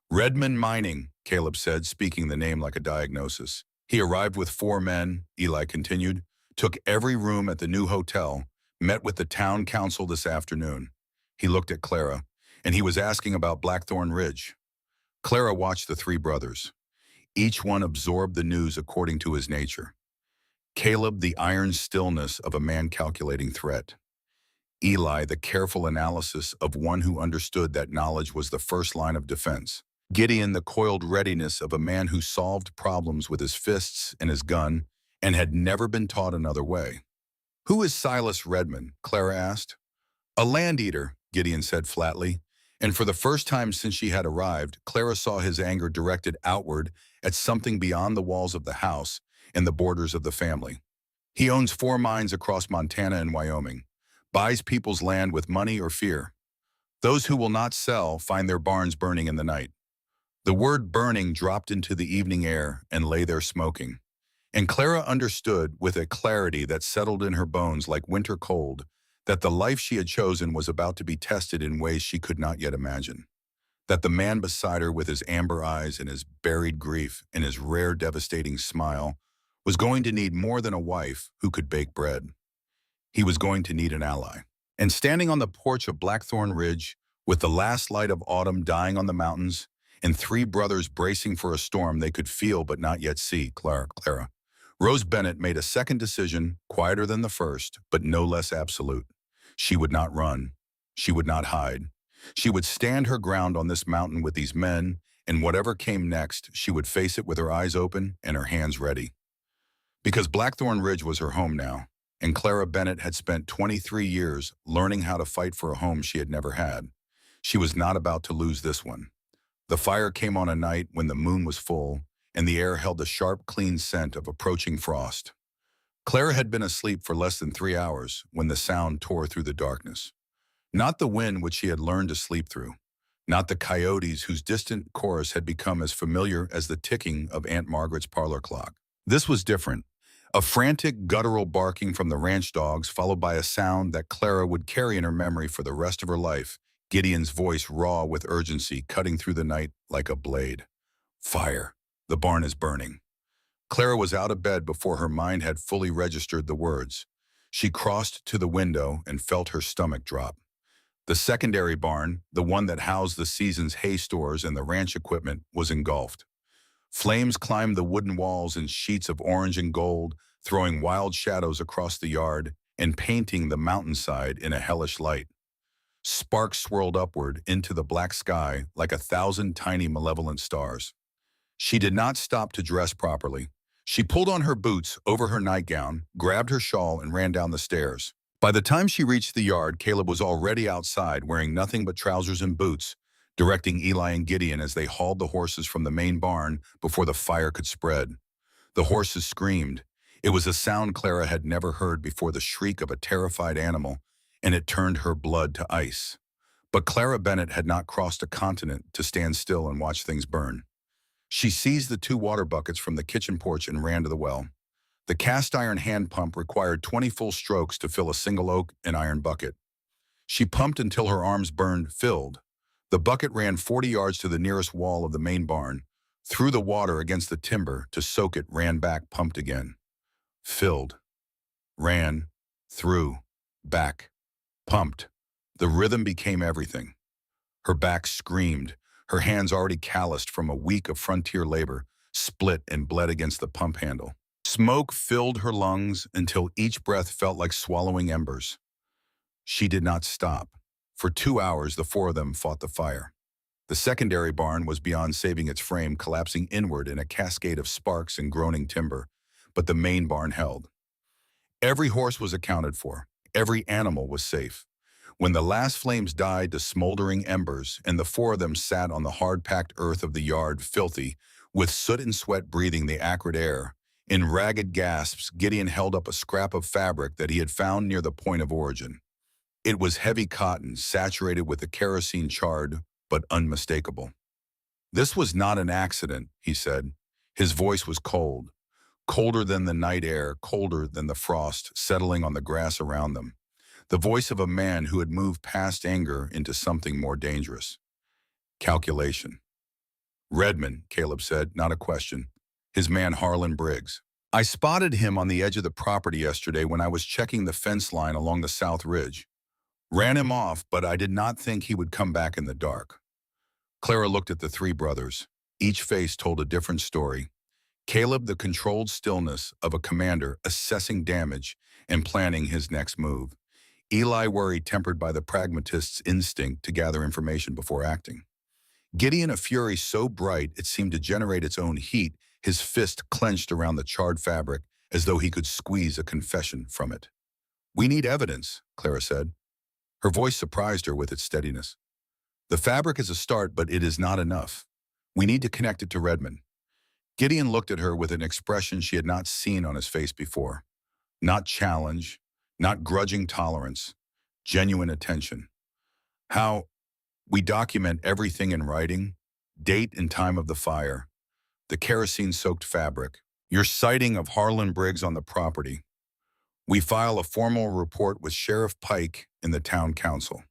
"Redmond Mining," Caleb said, speaking the name like a diagnosis. "He arrived with 4 men," Eli continued, "took every room at the new hotel, met with the town council this afternoon." He looked at Clara, and he was asking about Blackthorn Ridge. Clara watched the three brothers. Each one absorbed the news according to his nature. Caleb, the iron stillness of a man calculating threat. Eli, the careful analysis of one who understood that knowledge was the first line of defense. Gideon, the coiled readiness of a man who solved problems with his fists and his gun and had never been taught another way. "Who is Silas Redmond?" Clara asked. "A land eater," Gideon said flatly, and for the first time since she had arrived, Clara saw his anger directed outward at something beyond the walls of the house and the borders of the family. "He owns 4 mines across Montana and Wyoming, buys people's land with money or fear. Those who will not sell find their barns burning in the night." The word burning dropped into the evening air and lay there smoking. And Clara understood with a clarity that settled in her bones like winter cold that the life she had chosen was about to be tested in ways she could not yet imagine. That the man beside her with his amber eyes and his buried grief and his rare devastating smile was going to need more than a wife who could bake bread. He was going to need an ally. And standing on the porch of Blackthorn Ridge, With the last light of autumn dying on the mountains, and three brothers bracing for a storm they could feel but not yet see, Clara. Rose Bennett made a second decision, quieter than the first, but no less absolute. She would not run. She would not hide. She would stand her ground on this mountain with these men, and whatever came next, she would face it with her eyes open and her hands ready. Because Blackthorn Ridge was her home now, and Clara Bennett had spent 23 years learning how to fight for a home she had never had. She was not about to lose this one. The fire came on a night when the moon was full, and the air held the sharp, clean scent of approaching frost. Clara had been asleep for less than 3 hours when the sound tore through the darkness. Not the wind which she had learned to sleep through. Not the coyotes whose distant chorus had become as familiar as the ticking of Aunt Margaret's parlor clock. This was different. A frantic, guttural barking from the ranch dogs, followed by a sound that Clara would carry in her memory for the rest of her life, Gideon's voice raw with urgency, cutting through the night like a blade. Fire. The barn is burning. Clara was out of bed before her mind had fully registered the words. She crossed to the window and felt her stomach drop. The secondary barn, the one that housed the season's hay stores and the ranch equipment, was engulfed. Flames climbed the wooden walls in sheets of orange and gold, throwing wild shadows across the yard and painting the mountainside in a hellish light. Sparks swirled upward into the black sky like 1,000 tiny malevolent stars. She did not stop to dress properly. She pulled on her boots over her nightgown, grabbed her shawl, and ran down the stairs. By the time she reached the yard, Caleb was already outside, wearing nothing but trousers and boots, directing Eli and Gideon as they hauled the horses from the main barn before the fire could spread. The horses screamed. It was a sound Clara had never heard before, the shriek of a terrified animal, and it turned her blood to ice. But Clara Bennett had not crossed a continent to stand still and watch things burn. She seized the 2 water buckets from the kitchen porch and ran to the well. The cast-iron hand pump required 20 full strokes to fill a single oak and iron bucket. She pumped until her arms burned, filled. The bucket ran 40 yards to the nearest wall of the main barn, threw the water against the timber to soak it, ran back, pumped again. Filled. Ran. Threw. Back. Pumped. The rhythm became everything. Her back screamed. Her hands, already calloused from a week of frontier labor, split and bled against the pump handle. Smoke filled her lungs until each breath felt like swallowing embers. She did not stop. For 2 hours, the 4 of them fought the fire. The secondary barn was beyond saving its frame, collapsing inward in a cascade of sparks and groaning timber, but the main barn held. Every horse was accounted for. Every animal was safe. When the last flames died to smoldering embers and the 4 of them sat on the hard-packed earth of the yard, filthy, with soot and sweat breathing the acrid air, in ragged gasps, Gideon held up a scrap of fabric that he had found near the point of origin. It was heavy cotton, saturated with the kerosene, charred, but unmistakable. This was not an accident, he said. His voice was cold, colder than the night air, colder than the frost settling on the grass around them. The voice of a man who had moved past anger into something more dangerous. Calculation. Redmond, Caleb said, not a question. His man Harlan Briggs. I spotted him on the edge of the property yesterday when I was checking the fence line along the south ridge. Ran him off, but I did not think he would come back in the dark. Clara looked at the 3 brothers. Each face told a different story. Caleb, the controlled stillness of a commander assessing damage and planning his next move. Eli, worry tempered by the pragmatist's instinct to gather information before acting. Gideon, a fury so bright it seemed to generate its own heat, his fist clenched around the charred fabric as though he could squeeze a confession from it. We need evidence, Clara said. Her voice surprised her with its steadiness. The fabric is a start, but it is not enough. We need to connect it to Redmond. Gideon looked at her with an expression she had not seen on his face before. Not challenge, not grudging tolerance, genuine attention. How we document everything in writing, date and time of the fire, the kerosene-soaked fabric, your sighting of Harlan Briggs on the property. We file a formal report with Sheriff Pike in the town council.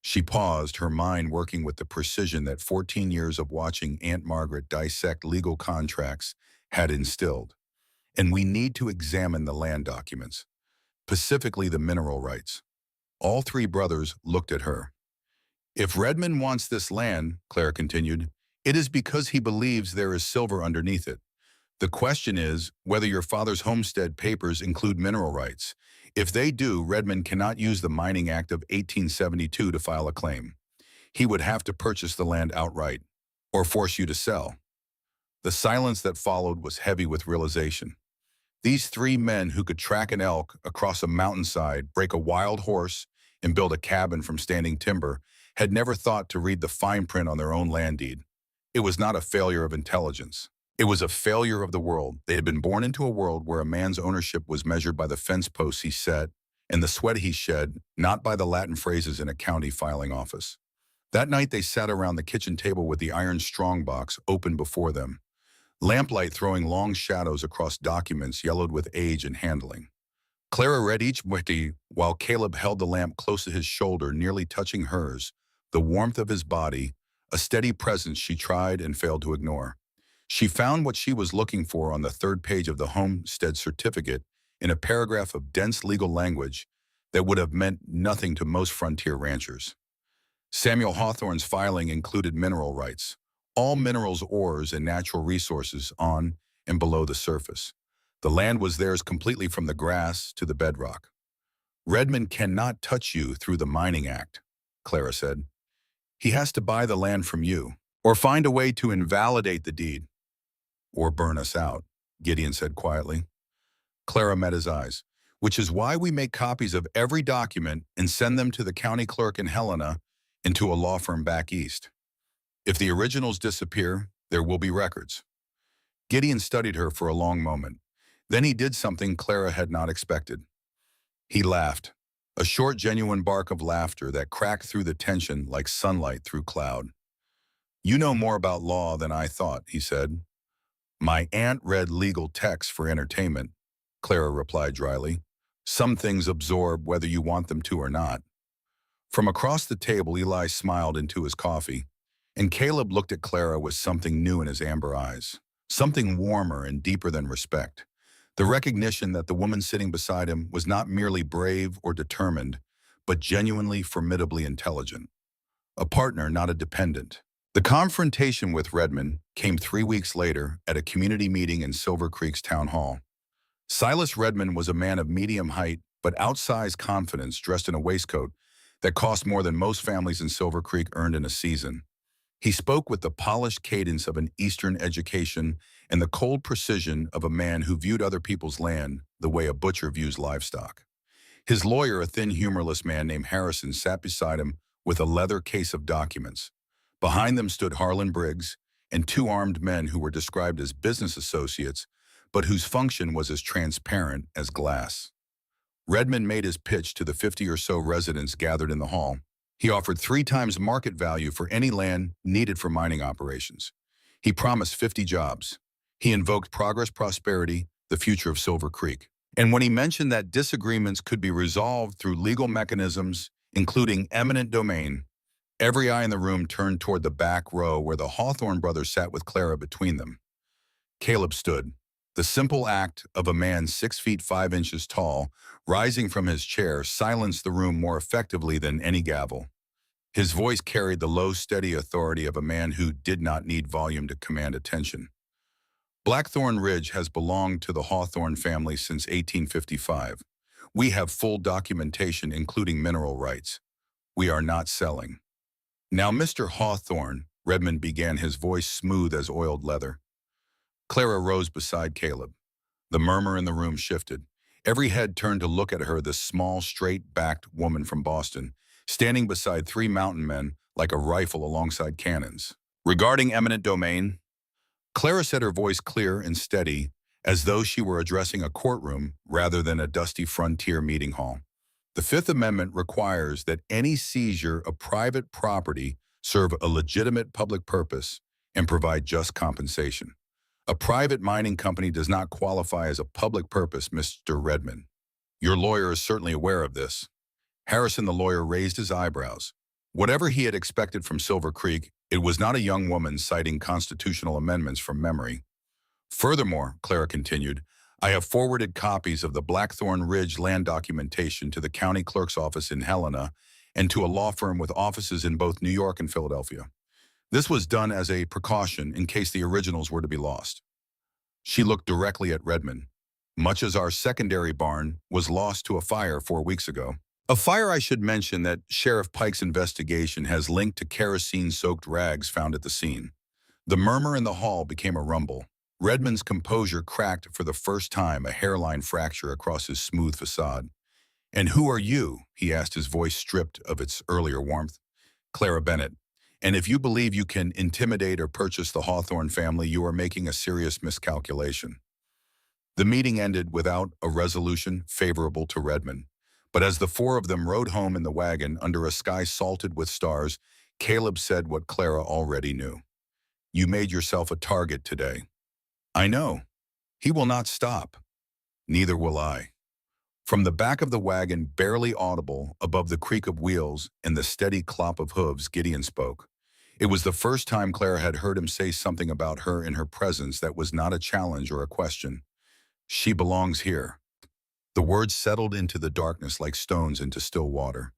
She paused, her mind working with the precision that 14 years of watching Aunt Margaret dissect legal contracts had instilled. And we need to examine the land documents, specifically the mineral rights. All 3 brothers looked at her. If Redmond wants this land, Clara continued, it is because he believes there is silver underneath it. The question is whether your father's homestead papers include mineral rights. If they do, Redmond cannot use the Mining Act of 1872 to file a claim. He would have to purchase the land outright, or force you to sell. The silence that followed was heavy with realization. These three men who could track an elk across a mountainside, break a wild horse, and build a cabin from standing timber had never thought to read the fine print on their own land deed. It was not a failure of intelligence. It was a failure of the world. They had been born into a world where a man's ownership was measured by the fence posts he set and the sweat he shed, not by the Latin phrases in a county filing office. That night they sat around the kitchen table with the iron strongbox open before them, lamplight throwing long shadows across documents yellowed with age and handling. Clara read each wiki while Caleb held the lamp close to his shoulder, nearly touching hers, the warmth of his body, a steady presence she tried and failed to ignore. She found what she was looking for on the third page of the homestead certificate in a paragraph of dense legal language that would have meant nothing to most frontier ranchers. Samuel Hawthorn's filing included mineral rights, all minerals, ores, and natural resources on and below the surface. The land was theirs completely from the grass to the bedrock. Redmond cannot touch you through the Mining Act, Clara said. He has to buy the land from you, or find a way to invalidate the deed. Or burn us out, Gideon said quietly. Clara met his eyes, which is why we make copies of every document and send them to the county clerk in Helena and to a law firm back east. If the originals disappear, there will be records. Gideon studied her for a long moment. Then he did something Clara had not expected. He laughed, a short, genuine bark of laughter that cracked through the tension like sunlight through cloud. You know more about law than I thought, he said. My aunt read legal texts for entertainment, Clara replied dryly. Some things absorb whether you want them to or not. From across the table, Eli smiled into his coffee, and Caleb looked at Clara with something new in his amber eyes, something warmer and deeper than respect. The recognition that the woman sitting beside him was not merely brave or determined, but genuinely formidably intelligent. A partner, not a dependent. The confrontation with Redmond came 3 weeks later at a community meeting in Silver Creek's town hall. Silas Redmond was a man of medium height but outsized confidence, dressed in a waistcoat that cost more than most families in Silver Creek earned in a season. He spoke with the polished cadence of an Eastern education and the cold precision of a man who viewed other people's land the way a butcher views livestock. His lawyer, a thin, humorless man named Harrison, sat beside him with a leather case of documents. Behind them stood Harlan Briggs and two armed men who were described as business associates, but whose function was as transparent as glass. Redmond made his pitch to the 50 or so residents gathered in the hall. He offered 3 times market value for any land needed for mining operations. He promised 50 jobs. He invoked progress, prosperity, the future of Silver Creek. And when he mentioned that disagreements could be resolved through legal mechanisms, including eminent domain, every eye in the room turned toward the back row where the Hawthorn brothers sat with Clara between them. Caleb stood. The simple act of a man 6 feet 5 inches tall, rising from his chair, silenced the room more effectively than any gavel. His voice carried the low, steady authority of a man who did not need volume to command attention. Blackthorn Ridge has belonged to the Hawthorn family since 1855. We have full documentation, including mineral rights. We are not selling. Now, Mr. Hawthorn, Redmond began, his voice smooth as oiled leather. Clara rose beside Caleb. The murmur in the room shifted. Every head turned to look at her, this small, straight-backed woman from Boston, standing beside 3 mountain men like a rifle alongside cannons. Regarding eminent domain, Clara said, her voice clear and steady, as though she were addressing a courtroom rather than a dusty frontier meeting hall. The Fifth Amendment requires that any seizure of private property serve a legitimate public purpose and provide just compensation. A private mining company does not qualify as a public purpose, Mr. Redmond. Your lawyer is certainly aware of this. Harrison, the lawyer, raised his eyebrows. Whatever he had expected from Silver Creek, it was not a young woman citing constitutional amendments from memory. Furthermore, Clara continued, I have forwarded copies of the Blackthorn Ridge land documentation to the county clerk's office in Helena and to a law firm with offices in both New York and Philadelphia. This was done as a precaution in case the originals were to be lost. She looked directly at Redmond, much as our secondary barn was lost to a fire 4 weeks ago. A fire I should mention that Sheriff Pike's investigation has linked to kerosene-soaked rags found at the scene. The murmur in the hall became a rumble. Redmond's composure cracked for the first time, a hairline fracture across his smooth facade. "And who are you?" he asked, his voice stripped of its earlier warmth. "Clara Bennett. And if you believe you can intimidate or purchase the Hawthorn family, you are making a serious miscalculation." The meeting ended without a resolution favorable to Redmond. But as the four of them rode home in the wagon under a sky salted with stars, Caleb said what Clara already knew. "You made yourself a target today." "I know. He will not stop." "Neither will I." From the back of the wagon, barely audible above the creak of wheels and the steady clop of hooves, Gideon spoke. It was the first time Clara had heard him say something about her in her presence that was not a challenge or a question. "She belongs here." The words settled into the darkness like stones into still water.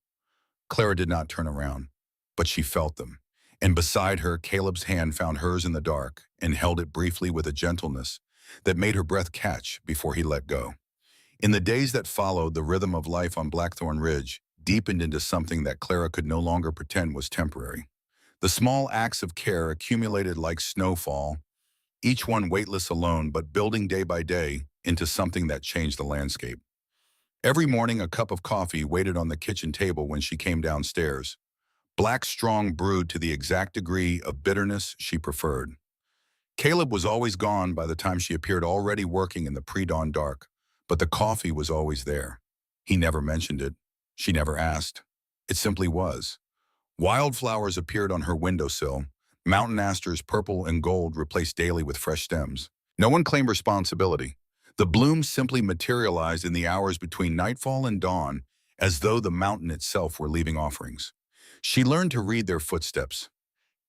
Clara did not turn around, but she felt them. And beside her, Caleb's hand found hers in the dark and held it briefly with a gentleness that made her breath catch before he let go. In the days that followed, the rhythm of life on Blackthorn Ridge deepened into something that Clara could no longer pretend was temporary. The small acts of care accumulated like snowfall, each one weightless alone, but building day by day into something that changed the landscape. Every morning, a cup of coffee waited on the kitchen table when she came downstairs. Black strong brewed to the exact degree of bitterness she preferred. Caleb was always gone by the time she appeared, already working in the pre-dawn dark, but the coffee was always there. He never mentioned it. She never asked. It simply was. Wildflowers appeared on her windowsill. Mountain asters, purple and gold, replaced daily with fresh stems. No one claimed responsibility. The blooms simply materialized in the hours between nightfall and dawn, as though the mountain itself were leaving offerings. She learned to read their footsteps.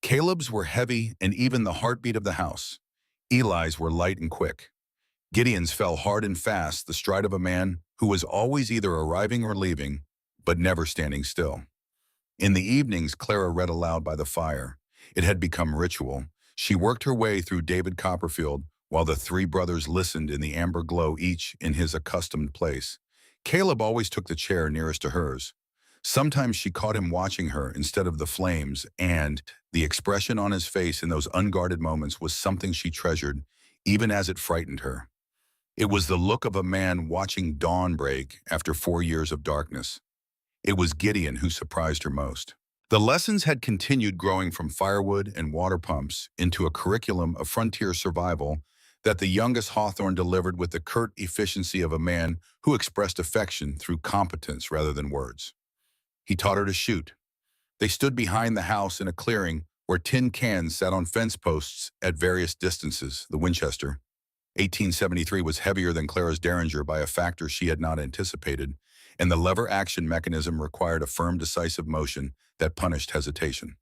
Caleb's were heavy and even the heartbeat of the house. Eli's were light and quick. Gideon's fell hard and fast, the stride of a man who was always either arriving or leaving, but never standing still. In the evenings, Clara read aloud by the fire. It had become ritual. She worked her way through David Copperfield while the three brothers listened in the amber glow, each in his accustomed place. Caleb always took the chair nearest to hers. Sometimes she caught him watching her instead of the flames, and the expression on his face in those unguarded moments was something she treasured, even as it frightened her. It was the look of a man watching dawn break after 4 years of darkness. It was Gideon who surprised her most. The lessons had continued, growing from firewood and water pumps into a curriculum of frontier survival that the youngest Hawthorn delivered with the curt efficiency of a man who expressed affection through competence rather than words. He taught her to shoot. They stood behind the house in a clearing where tin cans sat on fence posts at various distances. The Winchester, 1873, was heavier than Clara's Derringer by a factor she had not anticipated, and the lever action mechanism required a firm, decisive motion that punished hesitation.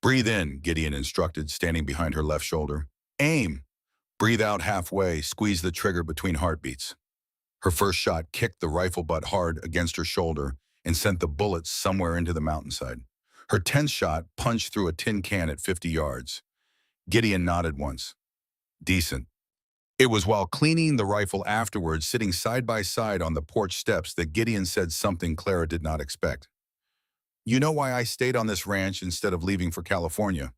"Breathe in," Gideon instructed, standing behind her left shoulder. "Aim. Breathe out halfway, squeeze the trigger between heartbeats." Her first shot kicked the rifle butt hard against her shoulder and sent the bullet somewhere into the mountainside. Her 10th shot punched through a tin can at 50 yards. Gideon nodded once. "Decent." It was while cleaning the rifle afterwards, sitting side by side on the porch steps, that Gideon said something Clara did not expect. "You know why I stayed on this ranch instead of leaving for California?"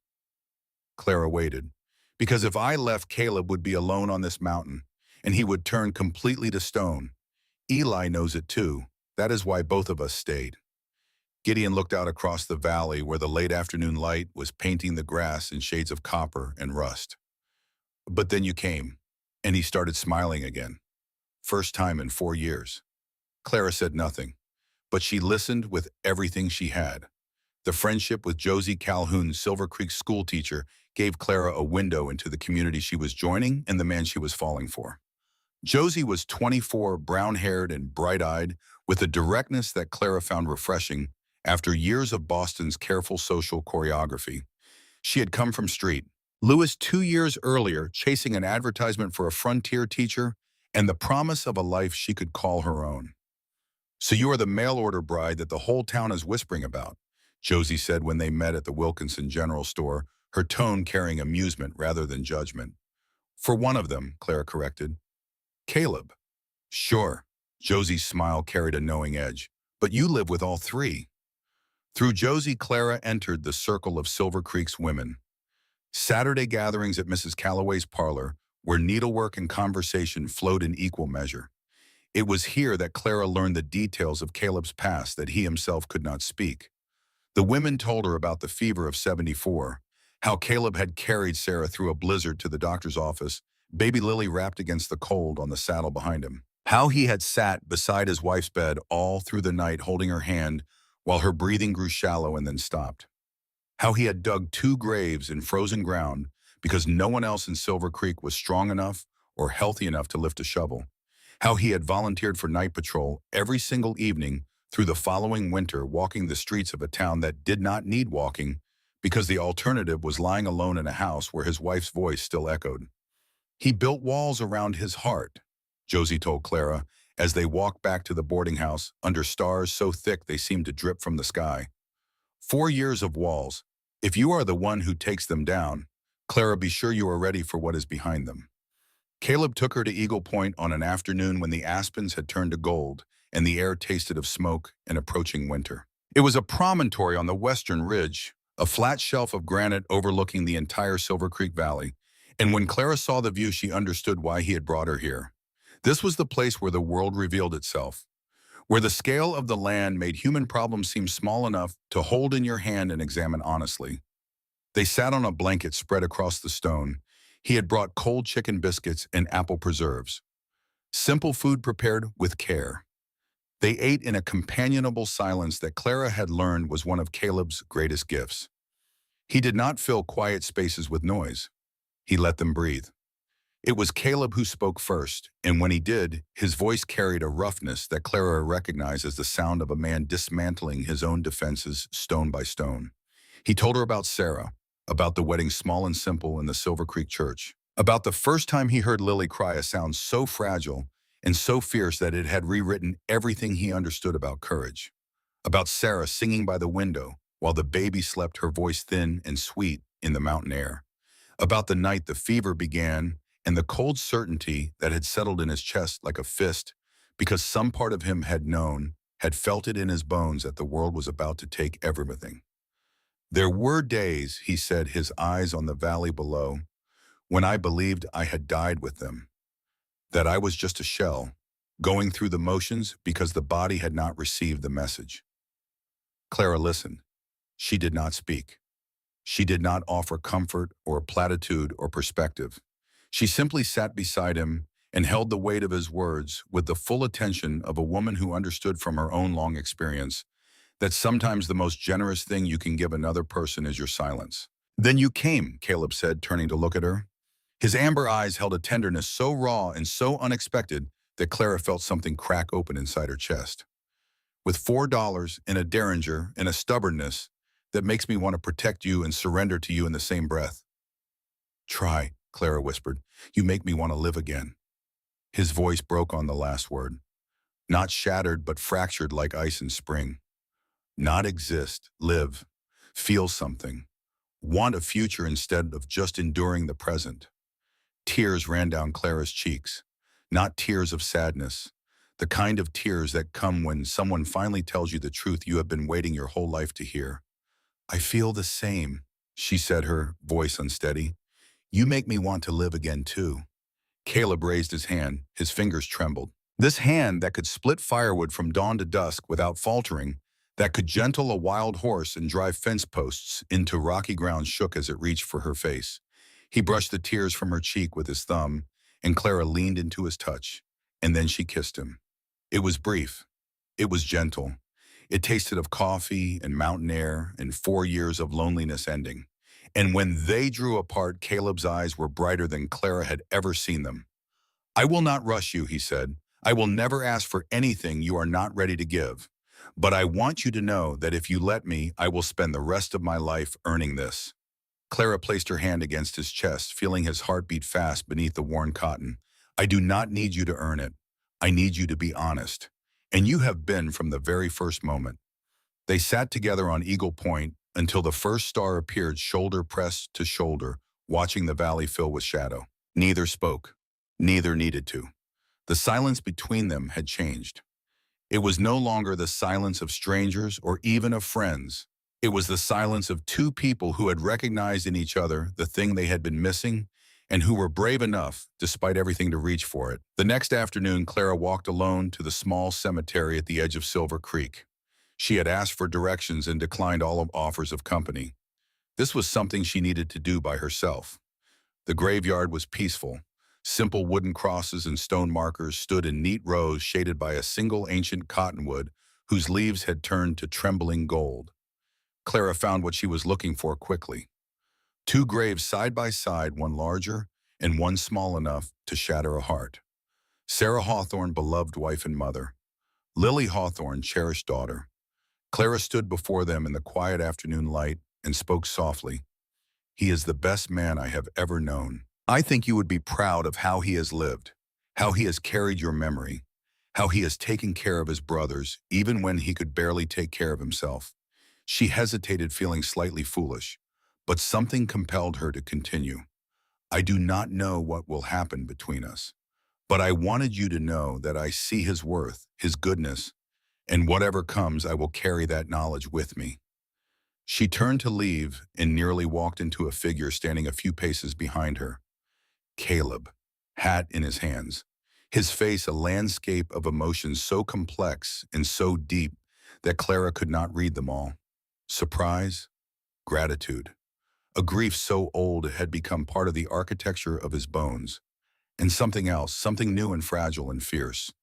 Clara waited. "Because if I left, Caleb would be alone on this mountain, and he would turn completely to stone. Eli knows it too. That is why both of us stayed." Gideon looked out across the valley where the late afternoon light was painting the grass in shades of copper and rust. "But then you came," and he started smiling again. First time in 4 years. Clara said nothing, but she listened with everything she had. The friendship with Josie Calhoun, Silver Creek schoolteacher, gave Clara a window into the community she was joining and the man she was falling for. Josie was 24, brown-haired and bright-eyed, with a directness that Clara found refreshing after years of Boston's careful social choreography. She had come from Street Lewis 2 years earlier, chasing an advertisement for a frontier teacher and the promise of a life she could call her own. So you are the mail-order bride that the whole town is whispering about, Josie said when they met at the Wilkinson General Store, her tone carrying amusement rather than judgment. For one of them, Clara corrected. Caleb. Sure. Josie's smile carried a knowing edge. But you live with all three. Through Josie, Clara entered the circle of Silver Creek's women. Saturday gatherings at Mrs. Calloway's parlor, where needlework and conversation flowed in equal measure. It was here that Clara learned the details of Caleb's past that he himself could not speak. The women told her about the fever of '74, how Caleb had carried Sarah through a blizzard to the doctor's office, baby Lily wrapped against the cold on the saddle behind him. How he had sat beside his wife's bed all through the night holding her hand while her breathing grew shallow and then stopped. How he had dug 2 graves in frozen ground because no one else in Silver Creek was strong enough or healthy enough to lift a shovel. How he had volunteered for night patrol every single evening through the following winter, walking the streets of a town that did not need walking because the alternative was lying alone in a house where his wife's voice still echoed. He built walls around his heart, Josie told Clara, as they walked back to the boarding house under stars so thick they seemed to drip from the sky. 4 years of walls. If you are the one who takes them down, Clara, be sure you are ready for what is behind them. Caleb took her to Eagle Point on an afternoon when the aspens had turned to gold and the air tasted of smoke and approaching winter. It was a promontory on the western ridge, a flat shelf of granite overlooking the entire Silver Creek Valley, and when Clara saw the view she understood why he had brought her here. This was the place where the world revealed itself, where the scale of the land made human problems seem small enough to hold in your hand and examine honestly. They sat on a blanket spread across the stone. He had brought cold chicken biscuits and apple preserves. Simple food prepared with care. They ate in a companionable silence that Clara had learned was one of Caleb's greatest gifts. He did not fill quiet spaces with noise. He let them breathe. It was Caleb who spoke first, and when he did, his voice carried a roughness that Clara recognized as the sound of a man dismantling his own defenses stone by stone. He told her about Sarah, about the wedding small and simple in the Silver Creek church, about the first time he heard Lily cry a sound so fragile and so fierce that it had rewritten everything he understood about courage, about Sarah singing by the window while the baby slept, her voice thin and sweet in the mountain air, about the night the fever began and the cold certainty that had settled in his chest like a fist because some part of him had known, had felt it in his bones that the world was about to take everything. There were days, he said, his eyes on the valley below, when I believed I had died with them, that I was just a shell, going through the motions because the body had not received the message. Clara listened. She did not speak. She did not offer comfort or platitude or perspective. She simply sat beside him and held the weight of his words with the full attention of a woman who understood from her own long experience that sometimes the most generous thing you can give another person is your silence. Then you came, Caleb said, turning to look at her. His amber eyes held a tenderness so raw and so unexpected that Clara felt something crack open inside her chest. With $4 and a derringer and a stubbornness that makes me want to protect you and surrender to you in the same breath. Try, Clara whispered. You make me want to live again. His voice broke on the last word. Not shattered, but fractured like ice in spring. Not exist, live, feel something. Want a future instead of just enduring the present. Tears ran down Clara's cheeks. Not tears of sadness. The kind of tears that come when someone finally tells you the truth you have been waiting your whole life to hear. I feel the same, she said, her voice unsteady. You make me want to live again too. Caleb raised his hand. His fingers trembled. This hand that could split firewood from dawn to dusk without faltering, that could gentle a wild horse and drive fence posts into rocky ground, shook as it reached for her face. He brushed the tears from her cheek with his thumb, and Clara leaned into his touch, and then she kissed him. It was brief. It was gentle. It tasted of coffee and mountain air and 4 years of loneliness ending. And when they drew apart, Caleb's eyes were brighter than Clara had ever seen them. I will not rush you, he said. I will never ask for anything you are not ready to give. But I want you to know that if you let me, I will spend the rest of my life earning this. Clara placed her hand against his chest, feeling his heart beat fast beneath the worn cotton. I do not need you to earn it. I need you to be honest. And you have been from the very first moment. They sat together on Eagle Point until the first star appeared shoulder pressed to shoulder, watching the valley fill with shadow. Neither spoke. Neither needed to. The silence between them had changed. It was no longer the silence of strangers or even of friends. It was the silence of two people who had recognized in each other the thing they had been missing and who were brave enough, despite everything, to reach for it. The next afternoon, Clara walked alone to the small cemetery at the edge of Silver Creek. She had asked for directions and declined all offers of company. This was something she needed to do by herself. The graveyard was peaceful. Simple wooden crosses and stone markers stood in neat rows shaded by a single ancient cottonwood whose leaves had turned to trembling gold. Clara found what she was looking for quickly. Two graves side by side, one larger and one small enough to shatter a heart. Sarah Hawthorn, beloved wife and mother. Lily Hawthorn, cherished daughter. Clara stood before them in the quiet afternoon light and spoke softly. "He is the best man I have ever known. I think you would be proud of how he has lived, how he has carried your memory, how he has taken care of his brothers, even when he could barely take care of himself." She hesitated, feeling slightly foolish, but something compelled her to continue. "I do not know what will happen between us, but I wanted you to know that I see his worth, his goodness, and whatever comes, I will carry that knowledge with me." She turned to leave and nearly walked into a figure standing a few paces behind her. Caleb, hat in his hands, his face a landscape of emotions so complex and so deep that Clara could not read them all. Surprise, gratitude, a grief so old it had become part of the architecture of his bones, and something else, something new and fragile and fierce.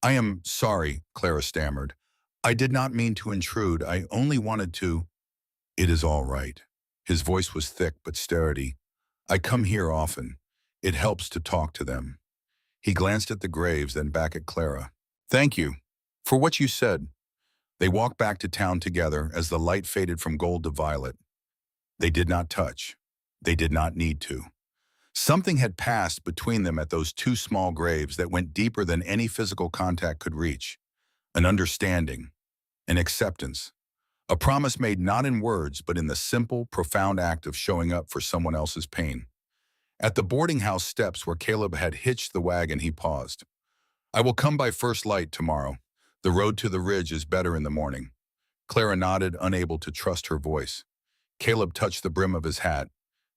"I am sorry," Clara stammered. "I did not mean to intrude. I only wanted to—" "It is all right." His voice was thick but sturdy. "I come here often. It helps to talk to them." He glanced at the graves, then back at Clara. "Thank you for what you said." They walked back to town together as the light faded from gold to violet. They did not touch. They did not need to. Something had passed between them at those two small graves that went deeper than any physical contact could reach. An understanding, an acceptance, a promise made not in words but in the simple, profound act of showing up for someone else's pain. At the boarding house steps where Caleb had hitched the wagon, he paused. "I will come by first light tomorrow. The road to the ridge is better in the morning." Clara nodded, unable to trust her voice. Caleb touched the brim of his hat.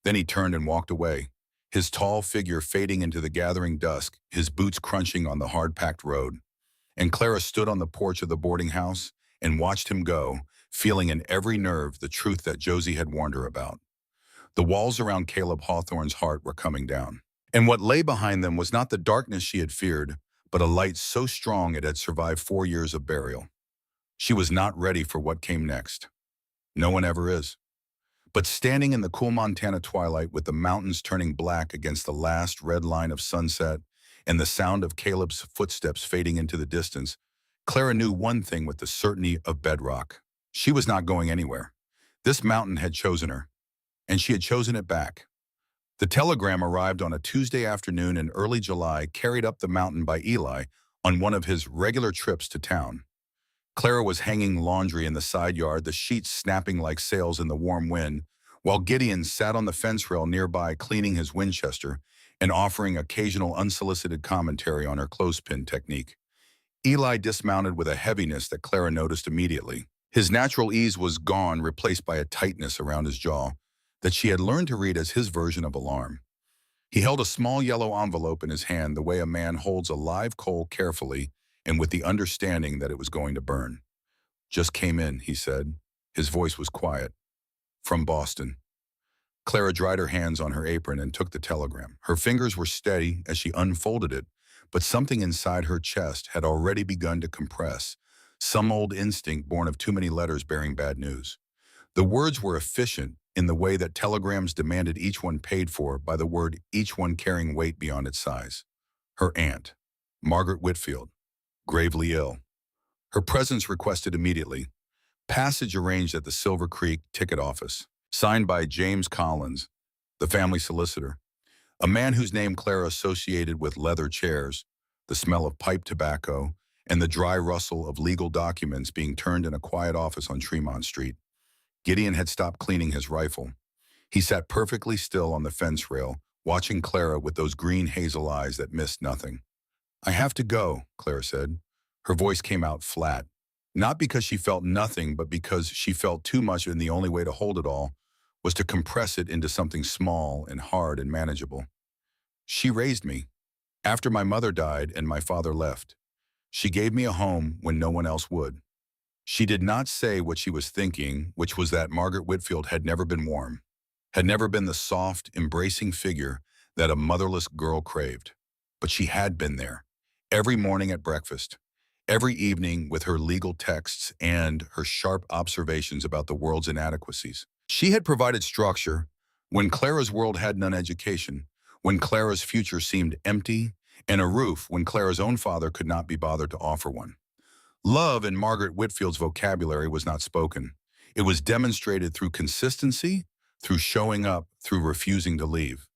Then he turned and walked away, his tall figure fading into the gathering dusk, his boots crunching on the hard-packed road. And Clara stood on the porch of the boarding house and watched him go, feeling in every nerve the truth that Josie had warned her about. The walls around Caleb Hawthorne's heart were coming down. And what lay behind them was not the darkness she had feared, but a light so strong it had survived 4 years of burial. She was not ready for what came next. No one ever is. But standing in the cool Montana twilight with the mountains turning black against the last red line of sunset and the sound of Caleb's footsteps fading into the distance, Clara knew one thing with the certainty of bedrock. She was not going anywhere. This mountain had chosen her, and she had chosen it back. The telegram arrived on a Tuesday afternoon in early July, carried up the mountain by Eli on one of his regular trips to town. Clara was hanging laundry in the side yard, the sheets snapping like sails in the warm wind, while Gideon sat on the fence rail nearby cleaning his Winchester and offering occasional unsolicited commentary on her clothespin technique. Eli dismounted with a heaviness that Clara noticed immediately. His natural ease was gone, replaced by a tightness around his jaw that she had learned to read as his version of alarm. He held a small yellow envelope in his hand, the way a man holds a live coal, carefully and with the understanding that it was going to burn. "Just came in," he said. His voice was quiet. "From Boston." Clara dried her hands on her apron and took the telegram. Her fingers were steady as she unfolded it, but something inside her chest had already begun to compress, some old instinct born of too many letters bearing bad news. The words were efficient in the way that telegrams demanded each one paid for by the word, each one carrying weight beyond its size. Her aunt, Margaret Whitfield, gravely ill. Her presence requested immediately. Passage arranged at the Silver Creek ticket office. Signed by James Collins, the family solicitor, a man whose name Clara associated with leather chairs, the smell of pipe tobacco, and the dry rustle of legal documents being turned in a quiet office on Tremont Street. Gideon had stopped cleaning his rifle. He sat perfectly still on the fence rail, watching Clara with those green hazel eyes that missed nothing. "I have to go," Clara said. Her voice came out flat. Not because she felt nothing, but because she felt too much, and the only way to hold it all was to compress it into something small and hard and manageable. "She raised me. After my mother died and my father left, she gave me a home when no one else would." She did not say what she was thinking, which was that Margaret Whitfield had never been warm, had never been the soft, embracing figure that a motherless girl craved. But she had been there, every morning at breakfast, every evening with her legal texts and her sharp observations about the world's inadequacies. She had provided structure when Clara's world had none, education, when Clara's future seemed empty, and a roof when Clara's own father could not be bothered to offer one. Love in Margaret Whitfield's vocabulary was not spoken. It was demonstrated through consistency, through showing up, through refusing to leave.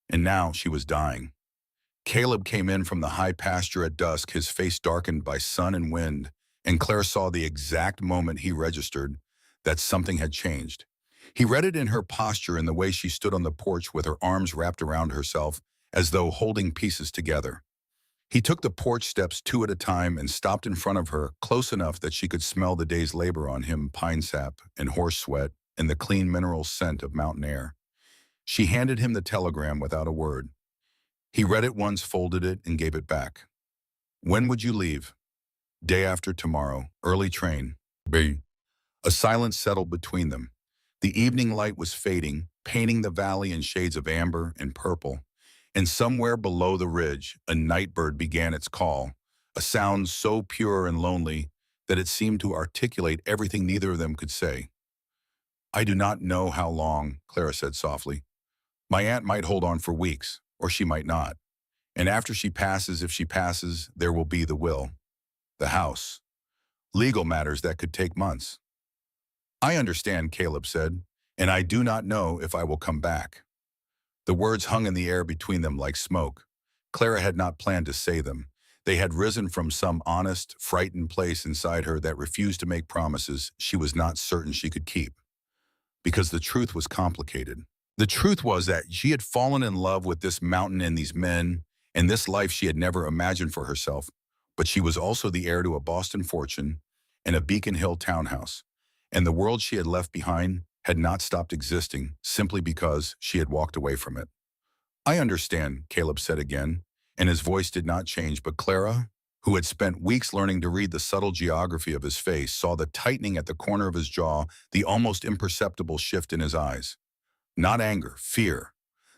And now she was dying. Caleb came in from the high pasture at dusk, his face darkened by sun and wind, and Claire saw the exact moment he registered that something had changed. He read it in her posture, in the way she stood on the porch with her arms wrapped around herself, as though holding pieces together. He took the porch steps two at a time and stopped in front of her, close enough that she could smell the day's labor on him, pine sap and horse sweat and the clean mineral scent of mountain air. She handed him the telegram without a word. He read it once, folded it, and gave it back. "When would you leave?" "Day after tomorrow. Early train." B. A silence settled between them. The evening light was fading, painting the valley in shades of amber and purple. And somewhere below the ridge, a nightbird began its call, a sound so pure and lonely that it seemed to articulate everything neither of them could say. "I do not know how long," Clara said softly. "My aunt might hold on for weeks, or she might not. And after she passes, if she passes, there will be the will, the house, legal matters that could take months." "I understand," Caleb said, "and I do not know if I will come back." The words hung in the air between them like smoke. Clara had not planned to say them. They had risen from some honest, frightened place inside her that refused to make promises she was not certain she could keep. Because the truth was complicated. The truth was that she had fallen in love with this mountain and these men, and this life she had never imagined for herself. But she was also the heir to a Boston fortune and a Beacon Hill townhouse. And the world she had left behind had not stopped existing simply because she had walked away from it. "I understand," Caleb said again, and his voice did not change, but Clara, who had spent weeks learning to read the subtle geography of his face, saw the tightening at the corner of his jaw, the almost imperceptible shift in his eyes. Not anger, fear.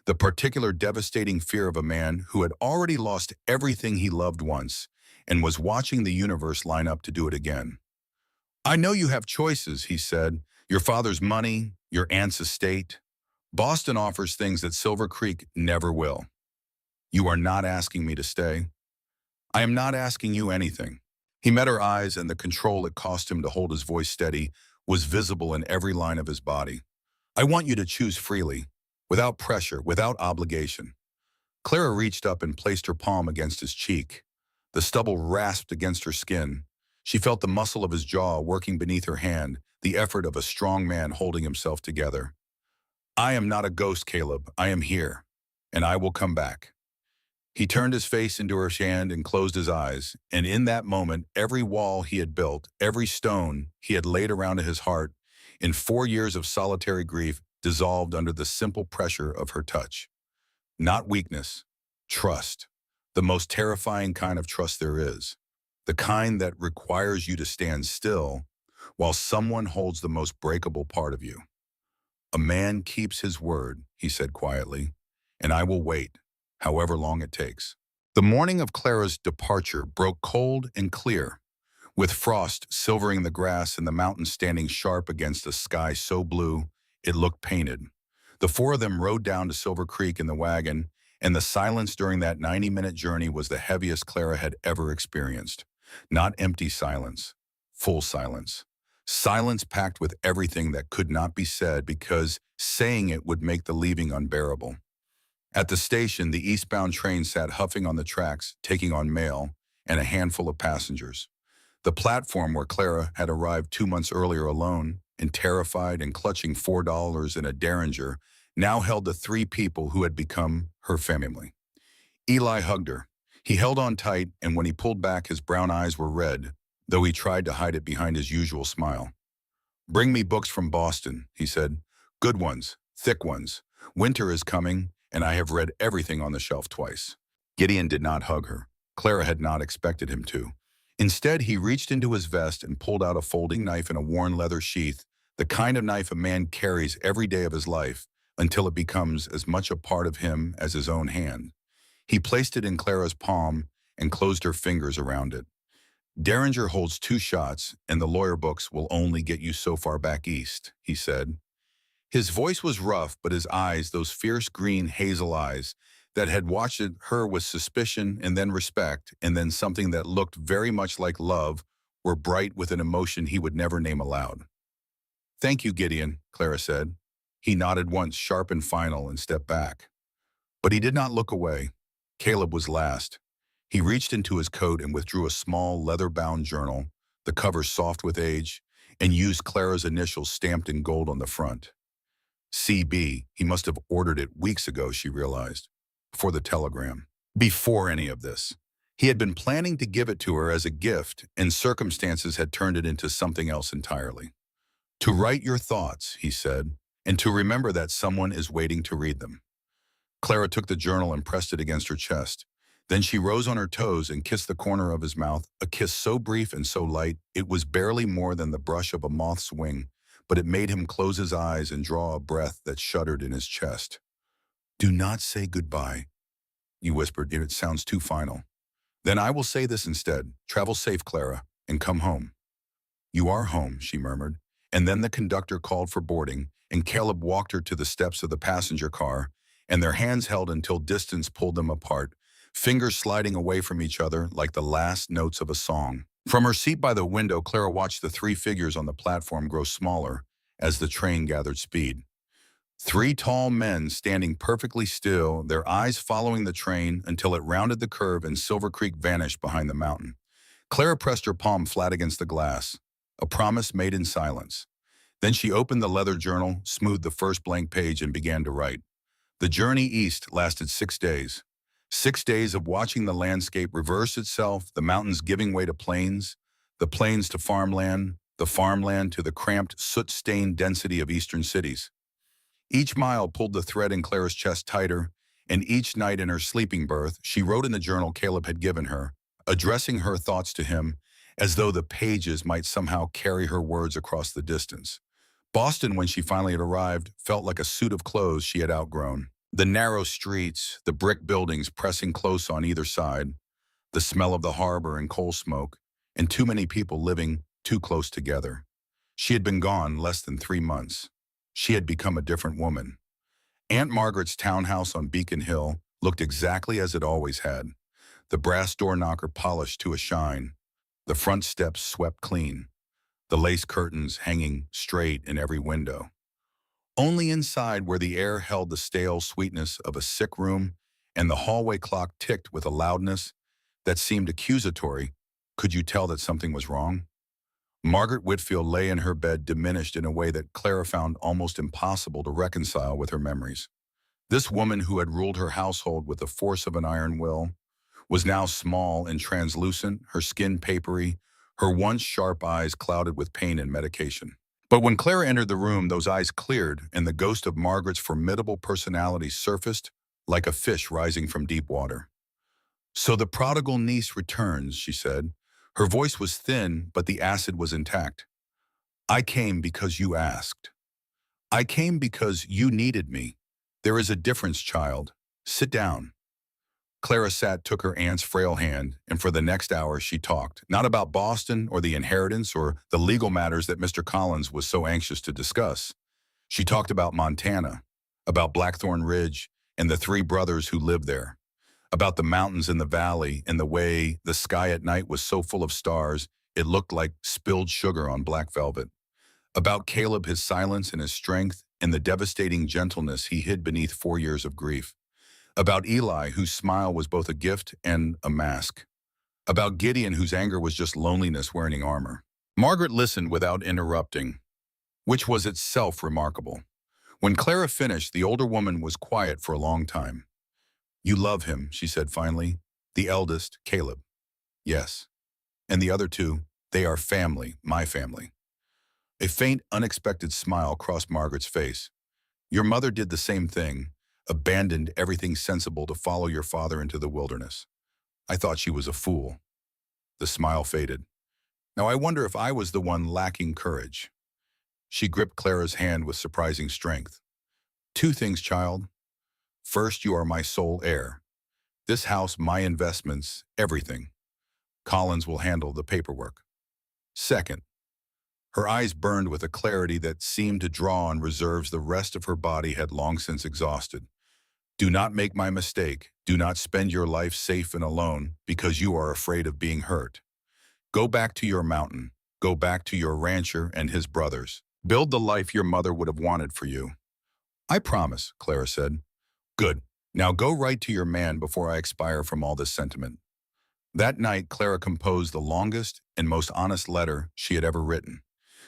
The particular devastating fear of a man who had already lost everything he loved once and was watching the universe line up to do it again. "I know you have choices," he said. "Your father's money, your aunt's estate. Boston offers things that Silver Creek never will. You are not asking me to stay. I am not asking you anything." He met her eyes, and the control it cost him to hold his voice steady was visible in every line of his body. "I want you to choose freely, without pressure, without obligation." Clara reached up and placed her palm against his cheek. The stubble rasped against her skin. She felt the muscle of his jaw working beneath her hand, the effort of a strong man holding himself together. "I am not a ghost, Caleb. I am here, and I will come back." He turned his face into her hand and closed his eyes, and in that moment, every wall he had built, every stone he had laid around his heart, in 4 years of solitary grief, dissolved under the simple pressure of her touch. Not weakness, trust, the most terrifying kind of trust there is, the kind that requires you to stand still while someone holds the most breakable part of you. "A man keeps his word," he said quietly, "and I will wait, however long it takes." The morning of Clara's departure broke cold and clear, with frost silvering the grass and the mountains standing sharp against a sky so blue it looked painted. The four of them rode down to Silver Creek in the wagon, and the silence during that 90-minute journey was the heaviest Clara had ever experienced. Not empty silence, full silence. Silence packed with everything that could not be said because saying it would make the leaving unbearable. At the station, the eastbound train sat huffing on the tracks, taking on mail, and a handful of passengers. The platform where Clara had arrived 2 months earlier alone, and terrified and clutching $4 in a derringer, now held the three people who had become her family. Eli hugged her. He held on tight, and when he pulled back, his brown eyes were red, though he tried to hide it behind his usual smile. "Bring me books from Boston," he said. "Good ones, thick ones. Winter is coming, and I have read everything on the shelf twice." Gideon did not hug her. Clara had not expected him to. Instead, he reached into his vest and pulled out a folding knife in a worn leather sheath, the kind of knife a man carries every day of his life until it becomes as much a part of him as his own hand. He placed it in Clara's palm and closed her fingers around it. "Derringer holds 2 shots, and the lawyer books will only get you so far back east," he said. His voice was rough, but his eyes, those fierce green hazel eyes that had watched her with suspicion and then respect and then something that looked very much like love, were bright with an emotion he would never name aloud. "Thank you, Gideon," Clara said. He nodded once, sharp and final, and stepped back. But he did not look away. Caleb was last. He reached into his coat and withdrew a small, leather-bound journal, the cover soft with age, and used Clara's initials stamped in gold on the front. CB, he must have ordered it weeks ago, she realized, before the telegram. Before any of this. He had been planning to give it to her as a gift, and circumstances had turned it into something else entirely. "To write your thoughts," he said, "and to remember that someone is waiting to read them." Clara took the journal and pressed it against her chest. Then she rose on her toes and kissed the corner of his mouth, a kiss so brief and so light it was barely more than the brush of a moth's wing, but it made him close his eyes and draw a breath that shuddered in his chest. "Do not say goodbye," he whispered. "It sounds too final." "Then I will say this instead. Travel safe, Clara, and come home." "You are home," she murmured. And then the conductor called for boarding, and Caleb walked her to the steps of the passenger car, and their hands held until distance pulled them apart, fingers sliding away from each other like the last notes of a song. From her seat by the window, Clara watched the three figures on the platform grow smaller as the train gathered speed. 3 tall men standing perfectly still, their eyes following the train until it rounded the curve and Silver Creek vanished behind the mountain. Clara pressed her palm flat against the glass, a promise made in silence. Then she opened the leather journal, smoothed the first blank page, and began to write. The journey east lasted 6 days. 6 days of watching the landscape reverse itself, the mountains giving way to plains, the plains to farmland, the farmland to the cramped, soot-stained density of eastern cities. Each mile pulled the thread in Clara's chest tighter, and each night in her sleeping berth, she wrote in the journal Caleb had given her, addressing her thoughts to him, as though the pages might somehow carry her words across the distance. Boston, when she finally had arrived, felt like a suit of clothes she had outgrown. The narrow streets, the brick buildings pressing close on either side, the smell of the harbor and coal smoke, and too many people living too close together. She had been gone less than 3 months. She had become a different woman. Aunt Margaret's townhouse on Beacon Hill looked exactly as it always had, the brass door knocker polished to a shine, the front steps swept clean, the lace curtains hanging straight in every window. Only inside, where the air held the stale sweetness of a sick room and the hallway clock ticked with a loudness that seemed accusatory, could you tell that something was wrong? Margaret Whitfield lay in her bed, diminished in a way that Clara found almost impossible to reconcile with her memories. This woman who had ruled her household with the force of an iron will was now small and translucent, her skin papery, her once sharp eyes clouded with pain and medication. But when Clara entered the room, those eyes cleared, and the ghost of Margaret's formidable personality surfaced like a fish rising from deep water. "So the prodigal niece returns," she said. Her voice was thin, but the acid was intact. "I came because you asked. I came because you needed me. There is a difference, child. Sit down." Clara sat, took her aunt's frail hand, and for the next hour she talked, not about Boston or the inheritance or the legal matters that Mr. Collins was so anxious to discuss. She talked about Montana, about Blackthorn Ridge and the 3 brothers who lived there, about the mountains in the valley and the way the sky at night was so full of stars it looked like spilled sugar on black velvet, about Caleb, his silence and his strength, and the devastating gentleness he hid beneath 4 years of grief, about Eli, whose smile was both a gift and a mask. About Gideon, whose anger was just loneliness wearing armor. Margaret listened without interrupting, which was itself remarkable. When Clara finished, the older woman was quiet for a long time. "You love him," she said finally. "The eldest, Caleb." "Yes." "And the other two, they are family, my family." A faint, unexpected smile crossed Margaret's face. "Your mother did the same thing, abandoned everything sensible to follow your father into the wilderness. I thought she was a fool." The smile faded. "Now I wonder if I was the one lacking courage." She gripped Clara's hand with surprising strength. "Two things, child. First, you are my sole heir. This house, my investments, everything. Collins will handle the paperwork. Second," her eyes burned with a clarity that seemed to draw on reserves the rest of her body had long since exhausted. "Do not make my mistake. Do not spend your life safe and alone because you are afraid of being hurt. Go back to your mountain. Go back to your rancher and his brothers. Build the life your mother would have wanted for you." "I promise," Clara said. "Good. Now go right to your man before I expire from all this sentiment." That night, Clara composed the longest and most honest letter she had ever written.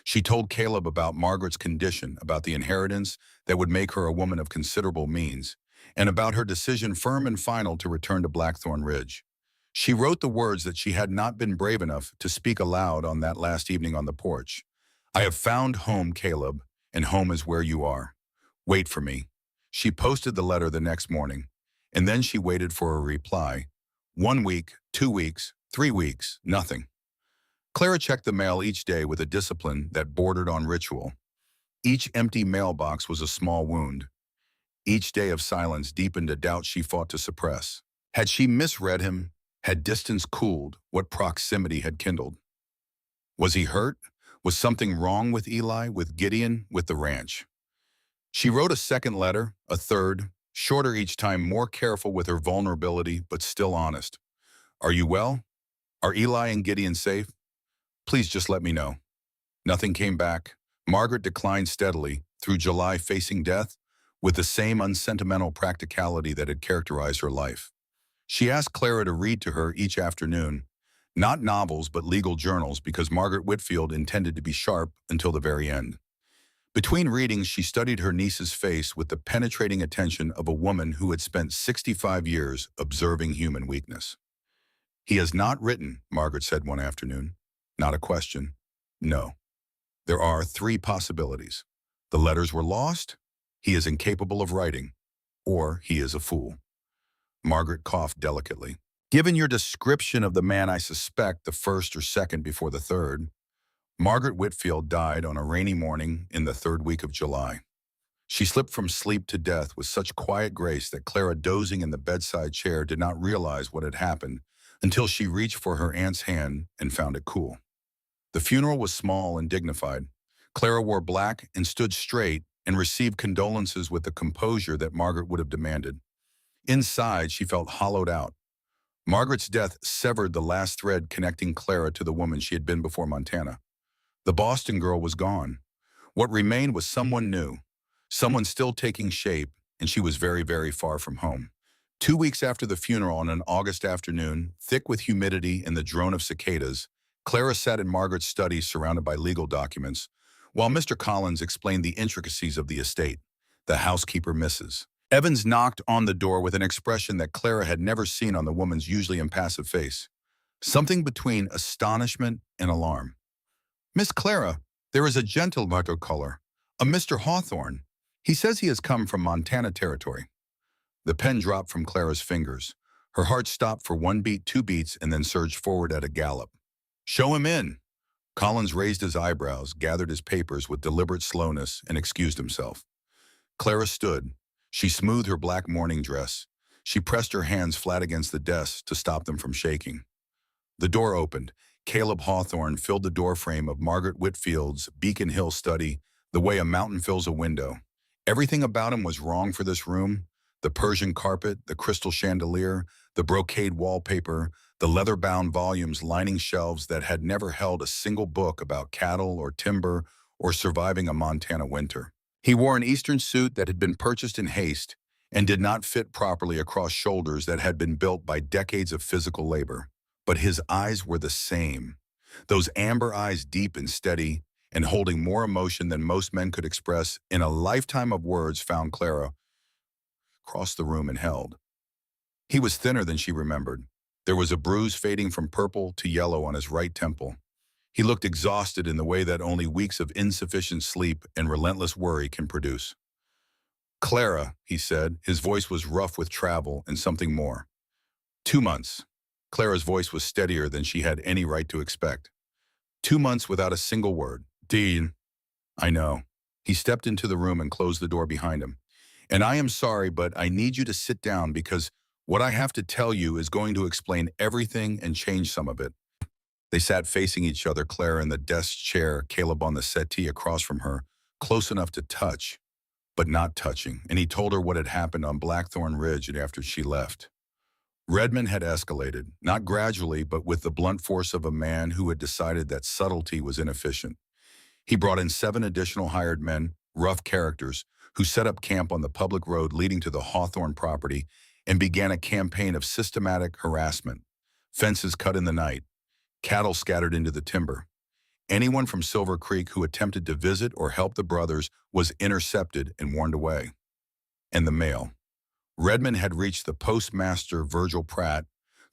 She told Caleb about Margaret's condition, about the inheritance that would make her a woman of considerable means, and about her decision, firm and final, to return to Blackthorn Ridge. She wrote the words that she had not been brave enough to speak aloud on that last evening on the porch. "I have found home, Caleb, and home is where you are. Wait for me." She posted the letter the next morning, and then she waited for a reply. 1 week, 2 weeks, 3 weeks, nothing. Clara checked the mail each day with a discipline that bordered on ritual. Each empty mailbox was a small wound. Each day of silence deepened a doubt she fought to suppress. Had she misread him? Had distance cooled what proximity had kindled? Was he hurt? Was something wrong with Eli, with Gideon, with the ranch? She wrote a second letter, a third, shorter each time, more careful with her vulnerability, but still honest. "Are you well? Are Eli and Gideon safe? Please just let me know." Nothing came back. Margaret declined steadily, through July, facing death with the same unsentimental practicality that had characterized her life. She asked Clara to read to her each afternoon, not novels but legal journals, because Margaret Whitfield intended to be sharp until the very end. Between readings, she studied her niece's face with the penetrating attention of a woman who had spent 65 years observing human weakness. "He has not written," Margaret said one afternoon. Not a question. No. There are 3 possibilities. The letters were lost, he is incapable of writing, or he is a fool. Margaret coughed delicately. "Given your description of the man, I suspect the first or second before the third." Margaret Whitfield died on a rainy morning in the 3rd week of July. She slipped from sleep to death with such quiet grace that Clara, dozing in the bedside chair, did not realize what had happened until she reached for her aunt's hand and found it cool. The funeral was small and dignified. Clara wore black and stood straight and received condolences with the composure that Margaret would have demanded. Inside, she felt hollowed out. Margaret's death severed the last thread connecting Clara to the woman she had been before Montana. The Boston girl was gone. What remained was someone new, someone still taking shape, and she was very, very far from home. 2 weeks after the funeral, on an August afternoon, thick with humidity and the drone of cicadas, Clara sat in Margaret's study surrounded by legal documents, while Mr. Collins explained the intricacies of the estate. The housekeeper, Mrs. Evans, knocked on the door with an expression that Clara had never seen on the woman's usually impassive face. Something between astonishment and alarm. "Miss Clara, there is a gentleman of color, a Mr. Hawthorn. He says he has come from Montana territory." The pen dropped from Clara's fingers. Her heart stopped for 1 beat, 2 beats, and then surged forward at a gallop. "Show him in." Collins raised his eyebrows, gathered his papers with deliberate slowness, and excused himself. Clara stood. She smoothed her black morning dress. She pressed her hands flat against the desk to stop them from shaking. The door opened. Caleb Hawthorn filled the doorframe of Margaret Whitfield's Beacon Hill study the way a mountain fills a window. Everything about him was wrong for this room. The Persian carpet, the crystal chandelier, the brocade wallpaper, the leather-bound volumes lining shelves that had never held a single book about cattle or timber or surviving a Montana winter. He wore an Eastern suit that had been purchased in haste and did not fit properly across shoulders that had been built by decades of physical labor. but his eyes were the same. Those amber eyes, deep and steady, and holding more emotion than most men could express in a lifetime of words, found Clara across the room and held. He was thinner than she remembered. There was a bruise fading from purple to yellow on his right temple. He looked exhausted in the way that only weeks of insufficient sleep and relentless worry can produce. "Clara," he said, his voice was rough with travel and something more. 2 months. Clara's voice was steadier than she had any right to expect. 2 months without a single word. "Dean." "I know." He stepped into the room and closed the door behind him. "And I am sorry, but I need you to sit down because what I have to tell you is going to explain everything and change some of it." They sat facing each other, Clara in the desk chair, Caleb on the settee across from her, close enough to touch, but not touching, and he told her what had happened on Blackthorn Ridge after she left. Redmond had escalated, not gradually, but with the blunt force of a man who had decided that subtlety was inefficient. He brought in 7 additional hired men, rough characters, who set up camp on the public road leading to the Hawthorn property and began a campaign of systematic harassment. Fences cut in the night, cattle scattered into the timber. Anyone from Silver Creek who attempted to visit or help the brothers was intercepted and warned away. And the mail. Redmond had reached the postmaster, Virgil Pratt,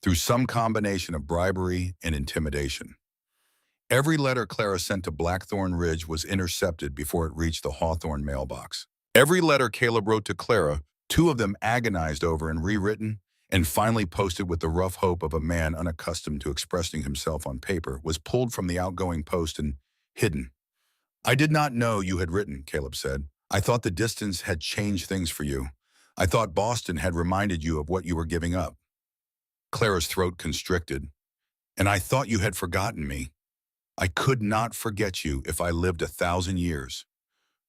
through some combination of bribery and intimidation. Every letter Clara sent to Blackthorn Ridge was intercepted before it reached the Hawthorn mailbox. Every letter Caleb wrote to Clara, 2 of them agonized over and rewritten, and finally posted with the rough hope of a man unaccustomed to expressing himself on paper, was pulled from the outgoing post and hidden. "I did not know you had written," Caleb said. "I thought the distance had changed things for you. I thought Boston had reminded you of what you were giving up." Clara's throat constricted. "And I thought you had forgotten me. I could not forget you if I lived 1,000 years."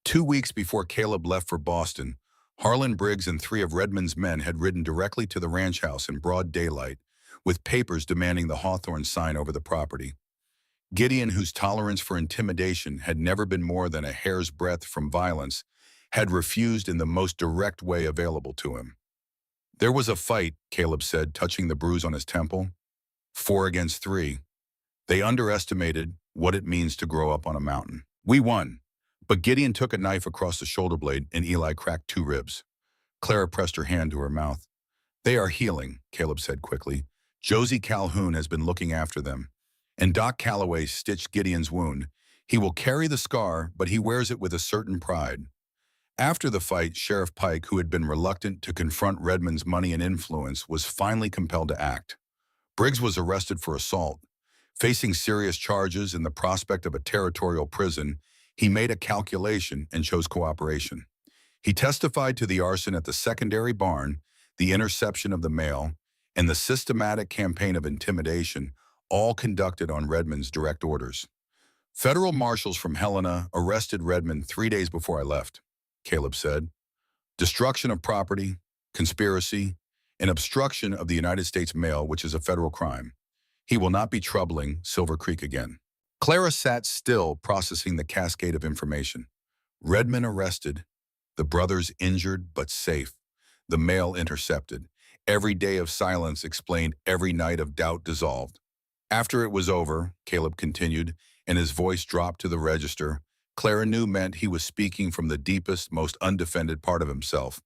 2 weeks before Caleb left for Boston, Harlan Briggs and 3 of Redmond's men had ridden directly to the ranch house in broad daylight, with papers demanding the Hawthorn sign over the property. Gideon, whose tolerance for intimidation had never been more than a hair's breadth from violence, had refused in the most direct way available to him. "There was a fight," Caleb said, touching the bruise on his temple. 4 against 3. They underestimated what it means to grow up on a mountain. "We won." But Gideon took a knife across the shoulder blade and Eli cracked 2 ribs. Clara pressed her hand to her mouth. "They are healing," Caleb said quickly. "Josie Calhoun has been looking after them. And Doc Calloway stitched Gideon's wound. He will carry the scar, but he wears it with a certain pride." After the fight, Sheriff Pike, who had been reluctant to confront Redmond's money and influence, was finally compelled to act. Briggs was arrested for assault. Facing serious charges and the prospect of a territorial prison, he made a calculation and chose cooperation. He testified to the arson at the secondary barn, the interception of the mail, and the systematic campaign of intimidation, all conducted on Redmond's direct orders. "Federal marshals from Helena arrested Redmond 3 days before I left," Caleb said. "Destruction of property, conspiracy, and obstruction of the United States mail, which is a federal crime. He will not be troubling Silver Creek again." Clara sat still, processing the cascade of information. Redmond arrested, the brothers injured but safe, the mail intercepted. Every day of silence explained every night of doubt dissolved. "After it was over," Caleb continued, and his voice dropped to the register, Clara knew meant he was speaking from the deepest, most undefended part of himself.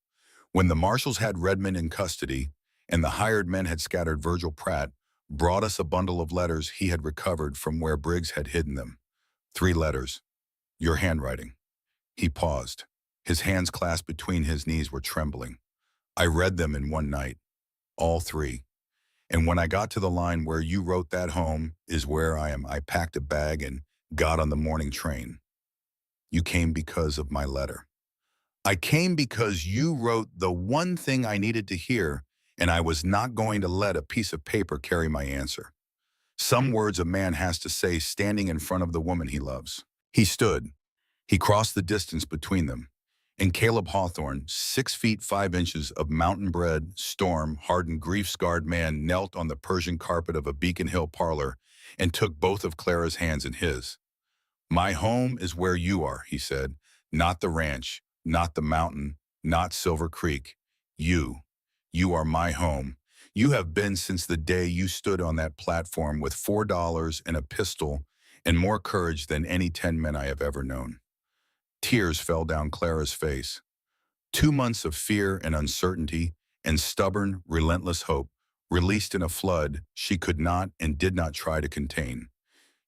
"When the marshals had Redmond in custody, and the hired men had scattered, Virgil Pratt brought us a bundle of letters he had recovered from where Briggs had hidden them. 3 letters. Your handwriting." He paused. His hands clasped between his knees were trembling. "I read them in one night. All 3. And when I got to the line where you wrote that home is where I am, I packed a bag and got on the morning train. You came because of my letter. I came because you wrote the one thing I needed to hear, and I was not going to let a piece of paper carry my answer. Some words a man has to say standing in front of the woman he loves." He stood. He crossed the distance between them. And Caleb Hawthorn, 6 feet 5 inches of mountain-bred, storm-hardened, grief-scarred man, knelt on the Persian carpet of a Beacon Hill parlor and took both of Clara's hands in his. "My home is where you are," he said. "Not the ranch, not the mountain, not Silver Creek. You are my home. You have been since the day you stood on that platform with $4 and a pistol and more courage than any 10 men I have ever known. Tears fell down Clara's face. 2 months of fear and uncertainty and stubborn, relentless hope, released in a flood she could not and did not try to contain.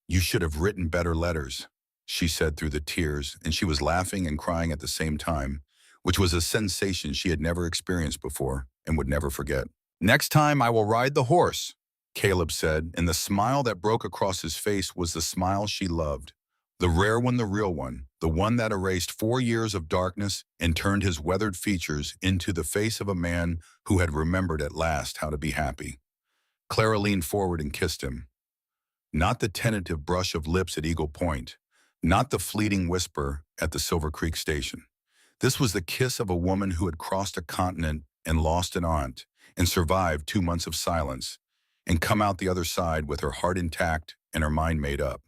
You should have written better letters, she said through the tears, and she was laughing and crying at the same time, which was a sensation she had never experienced before and would never forget. Next time I will ride the horse, Caleb said, and the smile that broke across his face was the smile she loved. The rare one, the real one, the one that erased 4 years of darkness and turned his weathered features into the face of a man who had remembered at last how to be happy. Clara leaned forward and kissed him. Not the tentative brush of lips at Eagle Point, not the fleeting whisper at the Silver Creek station. This was the kiss of a woman who had crossed a continent and lost an aunt and survived 2 months of silence and come out the other side with her heart intact and her mind made up.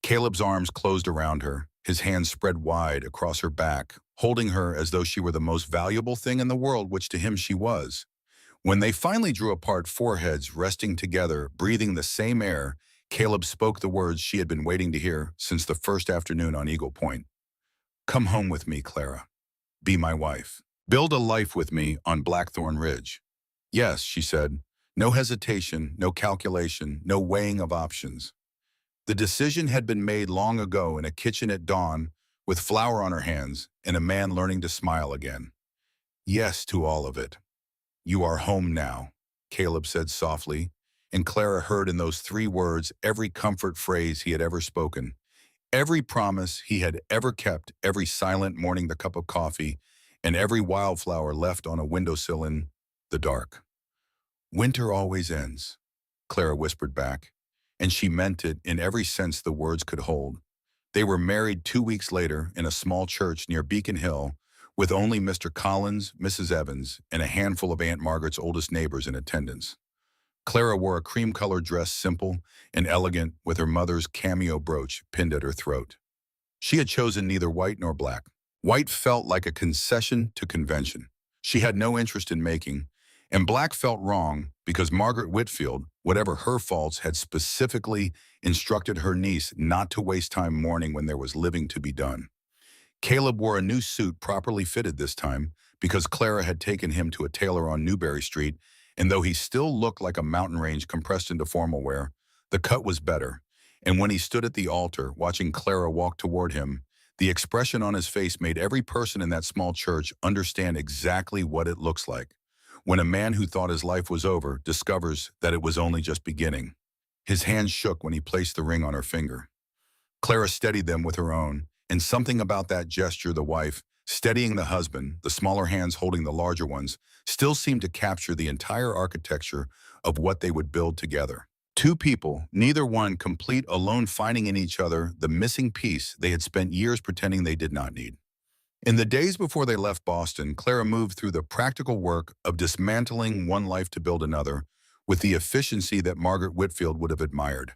Caleb's arms closed around her, his hands spread wide across her back, holding her as though she were the most valuable thing in the world, which to him she was. When they finally drew apart, foreheads resting together, breathing the same air, Caleb spoke the words she had been waiting to hear since the first afternoon on Eagle Point. Come home with me, Clara. Be my wife. Build a life with me on Blackthorn Ridge. Yes, she said. No hesitation, no calculation, no weighing of options. The decision had been made long ago in a kitchen at dawn, with flour on her hands and a man learning to smile again. Yes to all of it. You are home now, Caleb said softly, and Clara heard in those 3 words every comfort phrase he had ever spoken, every promise he had ever kept, every silent morning the cup of coffee, and every wildflower left on a windowsill in the dark. Winter always ends, Clara whispered back, and she meant it in every sense the words could hold. They were married 2 weeks later in a small church near Beacon Hill, with only Mr. Collins, Mrs. Evans, and a handful of Aunt Margaret's oldest neighbors in attendance. Clara wore a cream-colored dress, simple and elegant, with her mother's cameo brooch pinned at her throat. She had chosen neither white nor black. White felt like a concession to convention she had no interest in making, and black felt wrong because Margaret Whitfield, whatever her faults, had specifically instructed her niece not to waste time mourning when there was living to be done. Caleb wore a new suit properly fitted this time because Clara had taken him to a tailor on Newberry Street, and though he still looked like a mountain range compressed into formal wear, the cut was better. And when he stood at the altar, watching Clara walk toward him, the expression on his face made every person in that small church understand exactly what it looks like when a man who thought his life was over discovers that it was only just beginning. His hand shook when he placed the ring on her finger. Clara steadied them with her own, and something about that gesture, the wife steadying the husband, the smaller hands holding the larger ones, still seemed to capture the entire architecture of what they would build together. 2 people, neither one complete, alone, finding in each other the missing piece they had spent years pretending they did not need. In the days before they left Boston, Clara moved through the practical work of dismantling one life to build another with the efficiency that Margaret Whitfield would have admired.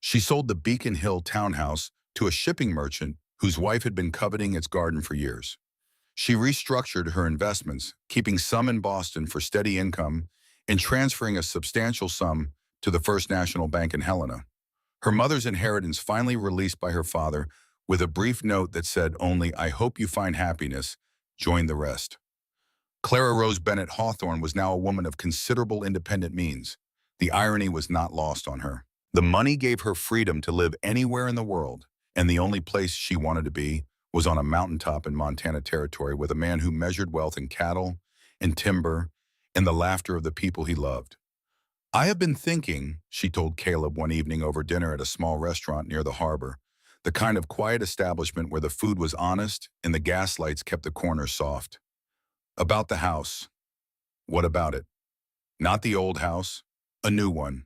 She sold the Beacon Hill townhouse to a shipping merchant whose wife had been coveting its garden for years. She restructured her investments, keeping some in Boston for steady income and transferring a substantial sum to the First National Bank in Helena. Her mother's inheritance finally released by her father with a brief note that said only, "I hope you find happiness, join the rest." Clara Rose Bennett Hawthorn was now a woman of considerable independent means. The irony was not lost on her. The money gave her freedom to live anywhere in the world, and the only place she wanted to be was on a mountaintop in Montana Territory with a man who measured wealth in cattle and timber and the laughter of the people he loved. "I have been thinking," she told Caleb one evening over dinner at a small restaurant near the harbor, the kind of quiet establishment where the food was honest and the gas lights kept the corners soft. "About the house." "What about it?" "Not the old house, a new one.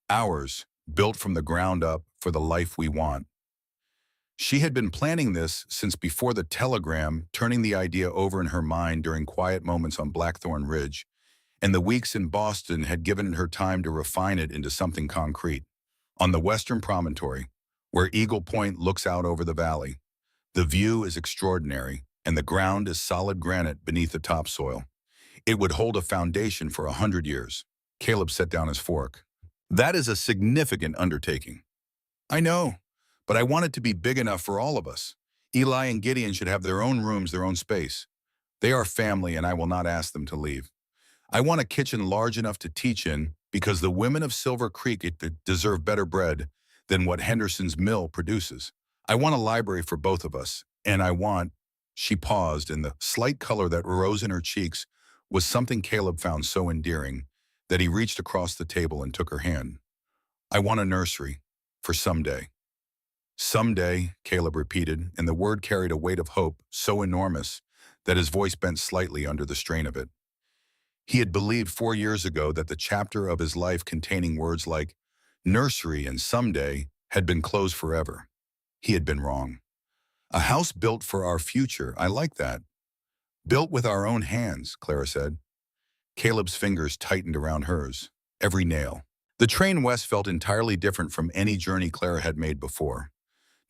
Ours, built from the ground up for the life we want." She had been planning this since before the telegram, turning the idea over in her mind during quiet moments on Blackthorn Ridge, and the weeks in Boston had given her time to refine it into something concrete. On the western promontory, where Eagle Point looks out over the valley, the view is extraordinary, and the ground is solid granite beneath the topsoil. It would hold a foundation for 100 years. Caleb set down his fork. That is a significant undertaking. I know, but I want it to be big enough for all of us. Eli and Gideon should have their own rooms, their own space. They are family, and I will not ask them to leave. I want a kitchen large enough to teach in because the women of Silver Creek deserve better bread than what Henderson's mill produces. I want a library for both of us, and I want— She paused, and the slight color that rose in her cheeks was something Caleb found so endearing that he reached across the table and took her hand. I want a nursery for someday. Someday, Caleb repeated, and the word carried a weight of hope so enormous that his voice bent slightly under the strain of it. He had believed 4 years ago that the chapter of his life containing words like nursery and someday had been closed forever. He had been wrong. A house built for our future, I like that. Built with our own hands, Clara said. Caleb's fingers tightened around hers, every nail. The train west felt entirely different from any journey Clara had made before.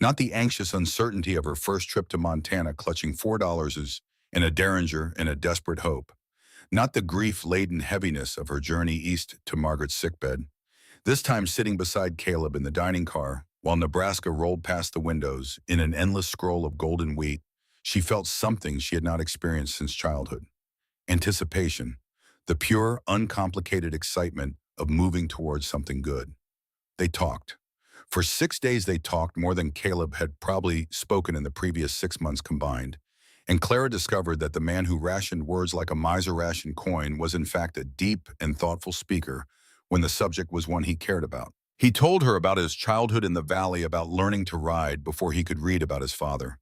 Not the anxious uncertainty of her first trip to Montana clutching $4 in a derringer and a desperate hope. Not the grief-laden heaviness of her journey east to Margaret's sickbed. This time sitting beside Caleb in the dining car, while Nebraska rolled past the windows in an endless scroll of golden wheat, she felt something she had not experienced since childhood. Anticipation. The pure, uncomplicated excitement of moving towards something good. They talked. For 6 days they talked more than Caleb had probably spoken in the previous 6 months combined, and Clara discovered that the man who rationed words like a miser rationed coin was in fact a deep and thoughtful speaker when the subject was one he cared about. He told her about his childhood in the valley, about learning to ride before he could read about his father.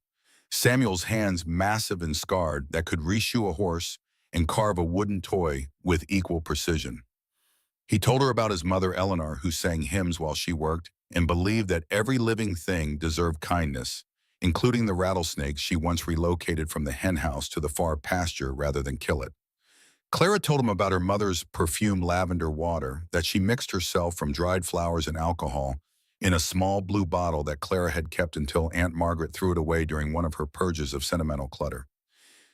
Samuel's hands, massive and scarred, that could reshoe a horse and carve a wooden toy with equal precision. He told her about his mother Eleanor, who sang hymns while she worked and believed that every living thing deserved kindness, including the rattlesnakes she once relocated from the hen house to the far pasture rather than kill it. Clara told him about her mother's perfumed lavender water that she mixed herself from dried flowers and alcohol in a small blue bottle that Clara had kept until Aunt Margaret threw it away during one of her purges of sentimental clutter.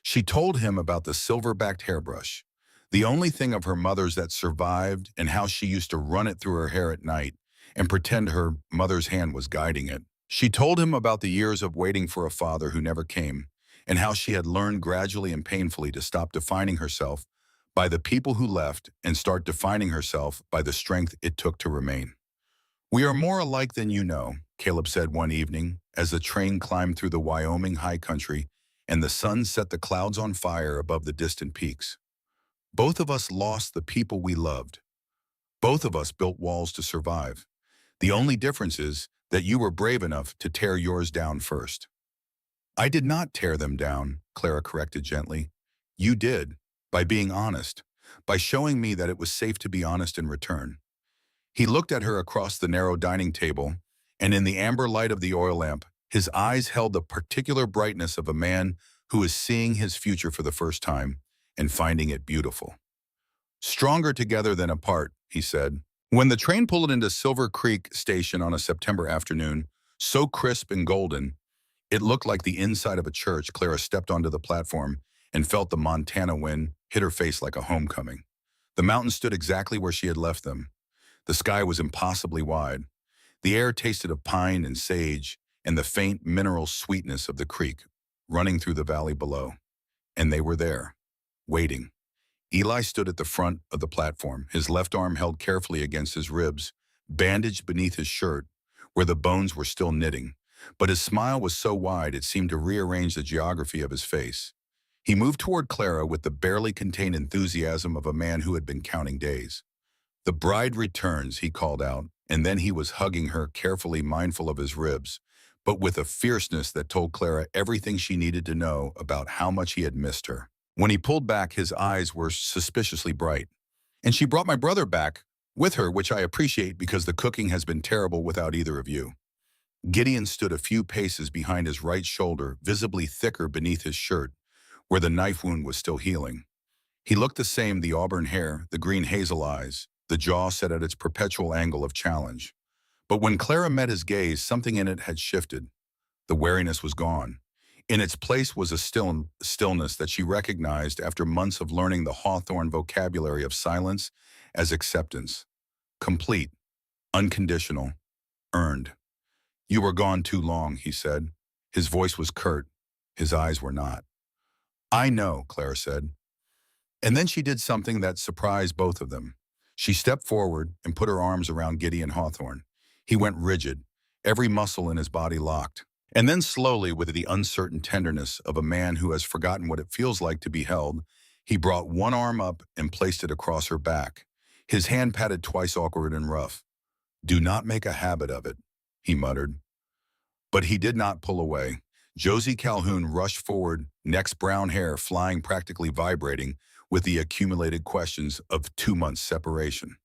She told him about the silver-backed hairbrush, the only thing of her mother's that survived, and how she used to run it through her hair at night and pretend her mother's hand was guiding it. She told him about the years of waiting for a father who never came, and how she had learned gradually and painfully to stop defining herself by the people who left and start defining herself by the strength it took to remain. We are more alike than you know, Caleb said one evening as the train climbed through the Wyoming high country and the sun set the clouds on fire above the distant peaks. Both of us lost the people we loved. Both of us built walls to survive. The only difference is that you were brave enough to tear yours down first. I did not tear them down, Clara corrected gently. You did, by being honest, by showing me that it was safe to be honest in return. He looked at her across the narrow dining table, and in the amber light of the oil lamp, his eyes held the particular brightness of a man who is seeing his future for the first time and finding it beautiful. Stronger together than apart, he said. When the train pulled into Silver Creek Station on a September afternoon, so crisp and golden, it looked like the inside of a church, Clara stepped onto the platform and felt the Montana wind hit her face like a homecoming. The mountains stood exactly where she had left them. The sky was impossibly wide. The air tasted of pine and sage and the faint mineral sweetness of the creek running through the valley below. And they were there, waiting. Eli stood at the front of the platform, his left arm held carefully against his ribs, bandaged beneath his shirt, where the bones were still knitting. But his smile was so wide it seemed to rearrange the geography of his face. He moved toward Clara with the barely contained enthusiasm of a man who had been counting days. The bride returns, he called out, and then he was hugging her, carefully mindful of his ribs, but with a fierceness that told Clara everything she needed to know about how much he had missed her. When he pulled back, his eyes were suspiciously bright. And she brought my brother back with her, which I appreciate because the cooking has been terrible without either of you. Gideon stood a few paces behind his right shoulder, visibly thicker beneath his shirt, where the knife wound was still healing. He looked the same, the auburn hair, the green hazel eyes, the jaw set at its perpetual angle of challenge. But when Clara met his gaze, something in it had shifted. The wariness was gone. In its place was a stillness that she recognized after months of learning the Hawthorn vocabulary of silence as acceptance. Complete, unconditional, earned. You were gone too long, he said. His voice was curt. His eyes were not. I know, Clara said. And then she did something that surprised both of them. She stepped forward and put her arms around Gideon Hawthorn. He went rigid, every muscle in his body locked. And then slowly, with the uncertain tenderness of a man who has forgotten what it feels like to be held, he brought one arm up and placed it across her back. His hand patted twice awkward and rough. Do not make a habit of it, he muttered. But he did not pull away. Josie Calhoun rushed forward, neck's brown hair flying, practically vibrating with the accumulated questions of 2 months' separation.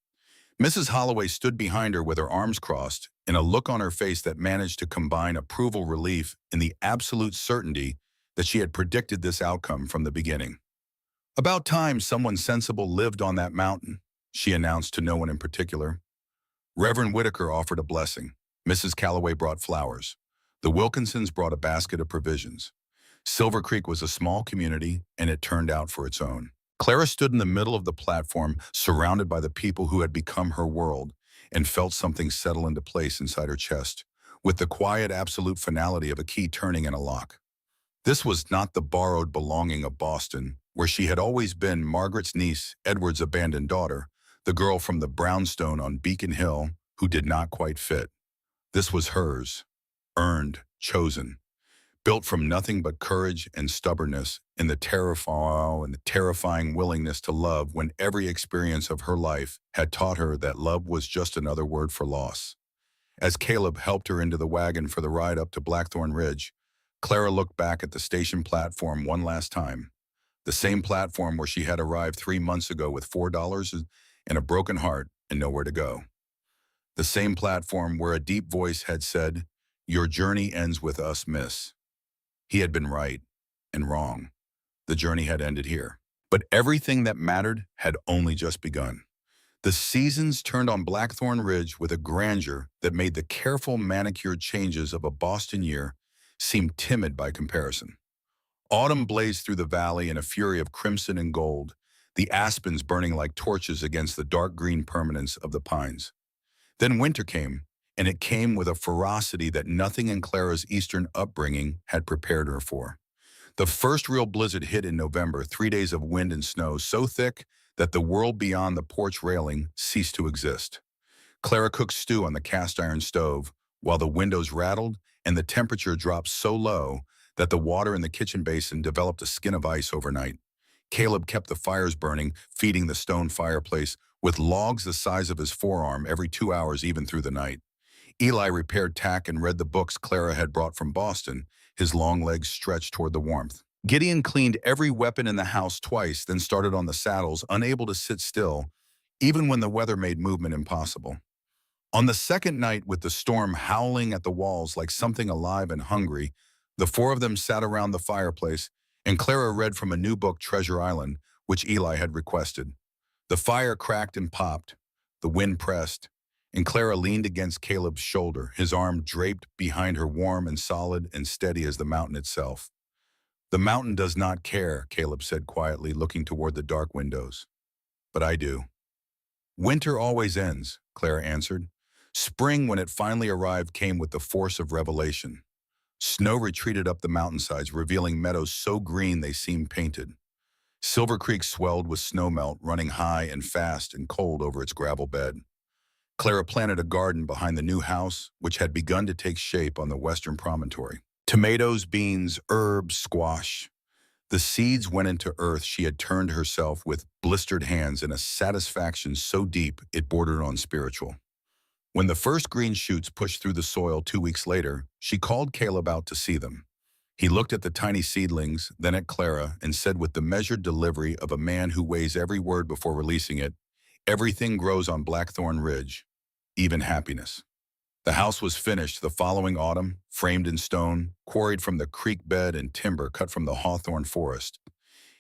Mrs. Holloway stood behind her with her arms crossed, and a look on her face that managed to combine approval, relief, and the absolute certainty that she had predicted this outcome from the beginning. About time someone sensible lived on that mountain, she announced to no one in particular. Reverend Whitaker offered a blessing. Mrs. Calloway brought flowers. The Wilkinsons brought a basket of provisions. Silver Creek was a small community, and it turned out for its own. Clara stood in the middle of the platform, surrounded by the people who had become her world, and felt something settle into place inside her chest, with the quiet, absolute finality of a key turning in a lock. This was not the borrowed belonging of Boston, where she had always been Margaret's niece, Edward's abandoned daughter, the girl from the brownstone on Beacon Hill who did not quite fit. This was hers, earned, chosen, built from nothing but courage and stubbornness and the terrifying willingness to love when every experience of her life had taught her that love was just another word for loss. As Caleb helped her into the wagon for the ride up to Blackthorn Ridge, Clara looked back at the station platform one last time. The same platform where she had arrived 3 months ago with $4 and a broken heart and nowhere to go. The same platform where a deep voice had said, "Your journey ends with us, miss." He had been right and wrong. The journey had ended here. But everything that mattered had only just begun. The seasons turned on Blackthorn Ridge with a grandeur that made the careful manicured changes of a Boston year seem timid by comparison. Autumn blazed through the valley in a fury of crimson and gold, the aspens burning like torches against the dark green permanence of the pines. Then winter came, and it came with a ferocity that nothing in Clara's eastern upbringing had prepared her for. The first real blizzard hit in November, 3 days of wind and snow so thick that the world beyond the porch railing ceased to exist. Clara cooked stew on the cast iron stove while the windows rattled and the temperature dropped so low that the water in the kitchen basin developed a skin of ice overnight. Caleb kept the fires burning, feeding the stone fireplace with logs the size of his forearm every 2 hours, even through the night. Eli repaired tack and read the books Clara had brought from Boston, his long legs stretched toward the warmth. Gideon cleaned every weapon in the house twice, then started on the saddles, unable to sit still, even when the weather made movement impossible. On the second night, with the storm howling at the walls like something alive and hungry, the four of them sat around the fireplace, and Clara read from a new book, Treasure Island, which Eli had requested. The fire cracked and popped, the wind pressed, and Clara leaned against Caleb's shoulder, his arm draped behind her, warm and solid and steady as the mountain itself. "The mountain does not care," Caleb said quietly, looking toward the dark windows. "But I do." "Winter always ends," Clara answered. Spring, when it finally arrived, came with the force of revelation. Snow retreated up the mountainsides, revealing meadows so green they seemed painted. Silver Creek swelled with snowmelt, running high and fast and cold over its gravel bed. Clara planted a garden behind the new house, which had begun to take shape on the western promontory. Tomatoes, beans, herbs, squash. The seeds went into earth she had turned herself with blistered hands in a satisfaction so deep it bordered on spiritual. When the first green shoots pushed through the soil 2 weeks later, she called Caleb out to see them. He looked at the tiny seedlings, then at Clara, and said with the measured delivery of a man who weighs every word before releasing it, "Everything grows on Blackthorn Ridge, even happiness." The house was finished the following autumn, framed in stone, quarried from the creek bed and timber cut from the Hawthorn forest.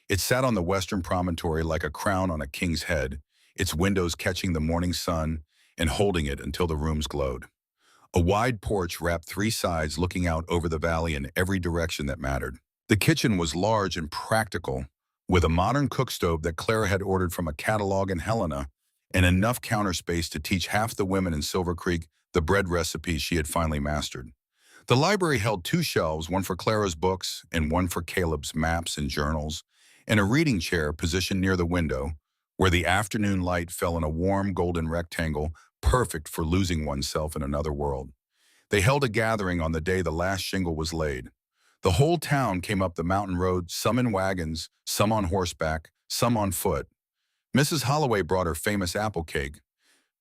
It sat on the western promontory like a crown on a king's head, its windows catching the morning sun and holding it until the rooms glowed. A wide porch wrapped 3 sides, looking out over the valley in every direction that mattered. The kitchen was large and practical, with a modern cook stove that Clara had ordered from a catalog in Helena and enough counter space to teach half the women in Silver Creek the bread recipe she had finally mastered. The library held two shelves, one for Clara's books and one for Caleb's maps and journals, and a reading chair positioned near the window, where the afternoon light fell in a warm golden rectangle, perfect for losing oneself in another world. They held a gathering on the day the last shingle was laid. The whole town came up the mountain road, some in wagons, some on horseback, some on foot. Mrs. Holloway brought her famous apple cake.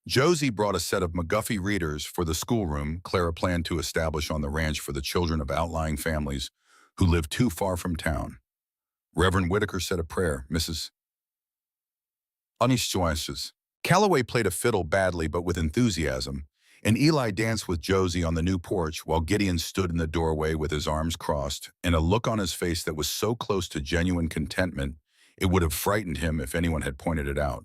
Josie brought a set of McGuffey readers for the schoolroom Clara planned to establish on the ranch for the children of outlying families who lived too far from town. Reverend Whitaker said a prayer. Mrs. Choices. Calloway played a fiddle badly but with enthusiasm, and Eli danced with Josie on the new porch while Gideon stood in the doorway with his arms crossed and a look on his face that was so close to genuine contentment it would have frightened him if anyone had pointed it out.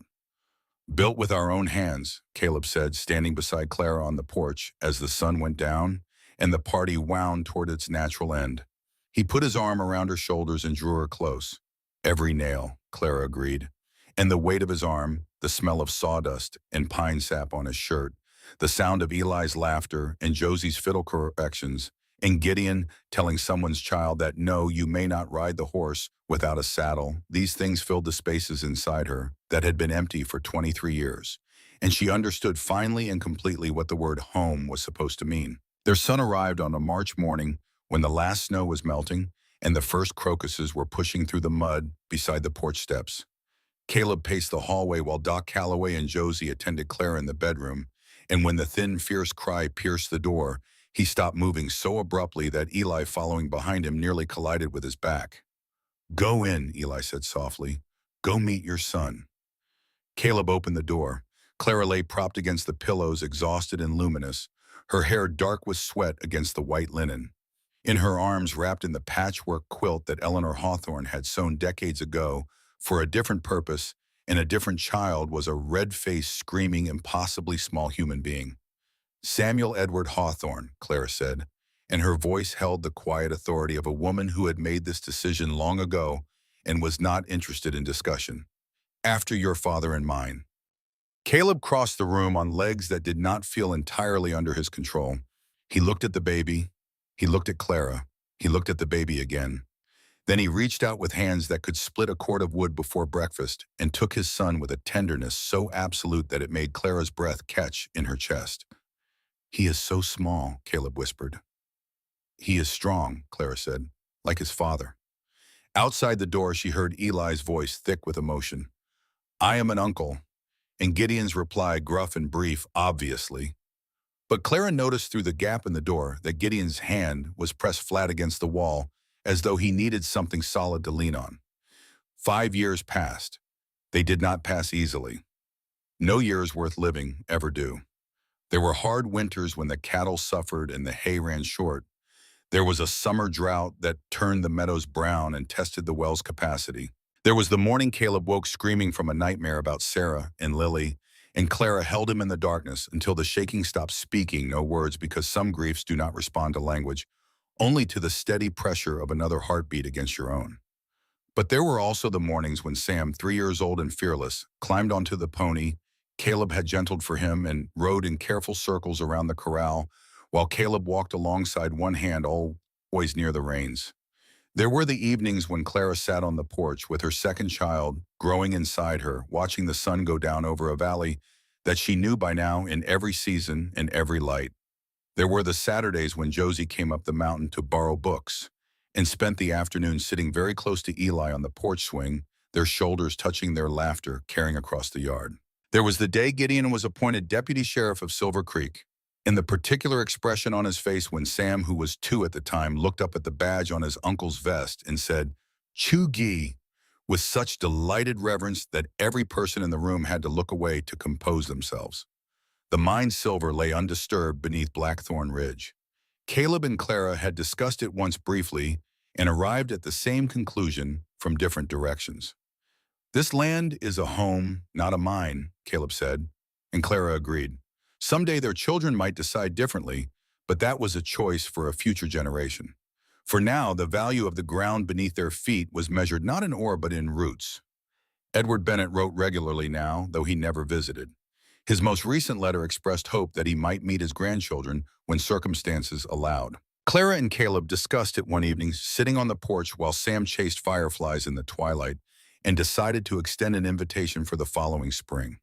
Built with our own hands, Caleb said, standing beside Clara on the porch as the sun went down and the party wound toward its natural end. He put his arm around her shoulders and drew her close. Every nail, Clara agreed, and the weight of his arm, the smell of sawdust and pine sap on his shirt, the sound of Eli's laughter and Josie's fiddle corrections, and Gideon telling someone's child that no, you may not ride the horse without a saddle. These things filled the spaces inside her that had been empty for 23 years, and she understood finally and completely what the word home was supposed to mean. Their son arrived on a March morning when the last snow was melting and the first crocuses were pushing through the mud beside the porch steps. Caleb paced the hallway while Doc Calloway and Josie attended Clara in the bedroom, and when the thin, fierce cry pierced the door, he stopped moving so abruptly that Eli, following behind him, nearly collided with his back. "Go in," Eli said softly. "Go meet your son." Caleb opened the door. Clara lay propped against the pillows, exhausted and luminous, her hair dark with sweat against the white linen. In her arms, wrapped in the patchwork quilt that Eleanor Hawthorn had sewn decades ago for a different purpose and a different child, was a red-faced, screaming, impossibly small human being. "Samuel Edward Hawthorn," Clara said, and her voice held the quiet authority of a woman who had made this decision long ago and was not interested in discussion. "After your father and mine." Caleb crossed the room on legs that did not feel entirely under his control. He looked at the baby. He looked at Clara. He looked at the baby again. Then he reached out with hands that could split a cord of wood before breakfast and took his son with a tenderness so absolute that it made Clara's breath catch in her chest. "He is so small," Caleb whispered. "He is strong," Clara said, "like his father." Outside the door, she heard Eli's voice, thick with emotion. "I am an uncle," and Gideon's reply, gruff and brief, "Obviously." But Clara noticed through the gap in the door that Gideon's hand was pressed flat against the wall, as though he needed something solid to lean on. 5 years passed. They did not pass easily. No years worth living ever do. There were hard winters when the cattle suffered and the hay ran short. There was a summer drought that turned the meadows brown and tested the well's capacity. There was the morning Caleb woke screaming from a nightmare about Sarah and Lily, and Clara held him in the darkness until the shaking stopped speaking no words, because some griefs do not respond to language, only to the steady pressure of another heartbeat against your own. But there were also the mornings when Sam, 3 years old and fearless, climbed onto the pony Caleb had gentled for him and rode in careful circles around the corral, while Caleb walked alongside, one hand always near the reins. There were the evenings when Clara sat on the porch with her second child growing inside her, watching the sun go down over a valley that she knew by now in every season and every light. There were the Saturdays when Josie came up the mountain to borrow books and spent the afternoon sitting very close to Eli on the porch swing, their shoulders touching their laughter carrying across the yard. There was the day Gideon was appointed deputy sheriff of Silver Creek, and the particular expression on his face when Sam, who was 2 at the time, looked up at the badge on his uncle's vest and said, "Chugee," with such delighted reverence that every person in the room had to look away to compose themselves. The mine silver lay undisturbed beneath Blackthorn Ridge. Caleb and Clara had discussed it once briefly and arrived at the same conclusion from different directions. "This land is a home, not a mine," Caleb said, and Clara agreed. Someday their children might decide differently, but that was a choice for a future generation. For now, the value of the ground beneath their feet was measured not in ore but in roots. Edward Bennett wrote regularly now, though he never visited. His most recent letter expressed hope that he might meet his grandchildren when circumstances allowed. Clara and Caleb discussed it one evening, sitting on the porch while Sam chased fireflies in the twilight, and decided to extend an invitation for the following spring.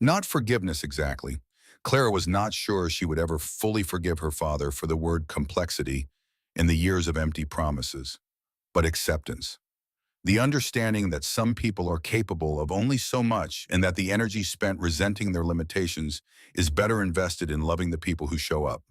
Not forgiveness exactly. Clara was not sure she would ever fully forgive her father for the word complexity in the years of empty promises, but acceptance. The understanding that some people are capable of only so much and that the energy spent resenting their limitations is better invested in loving the people who show up.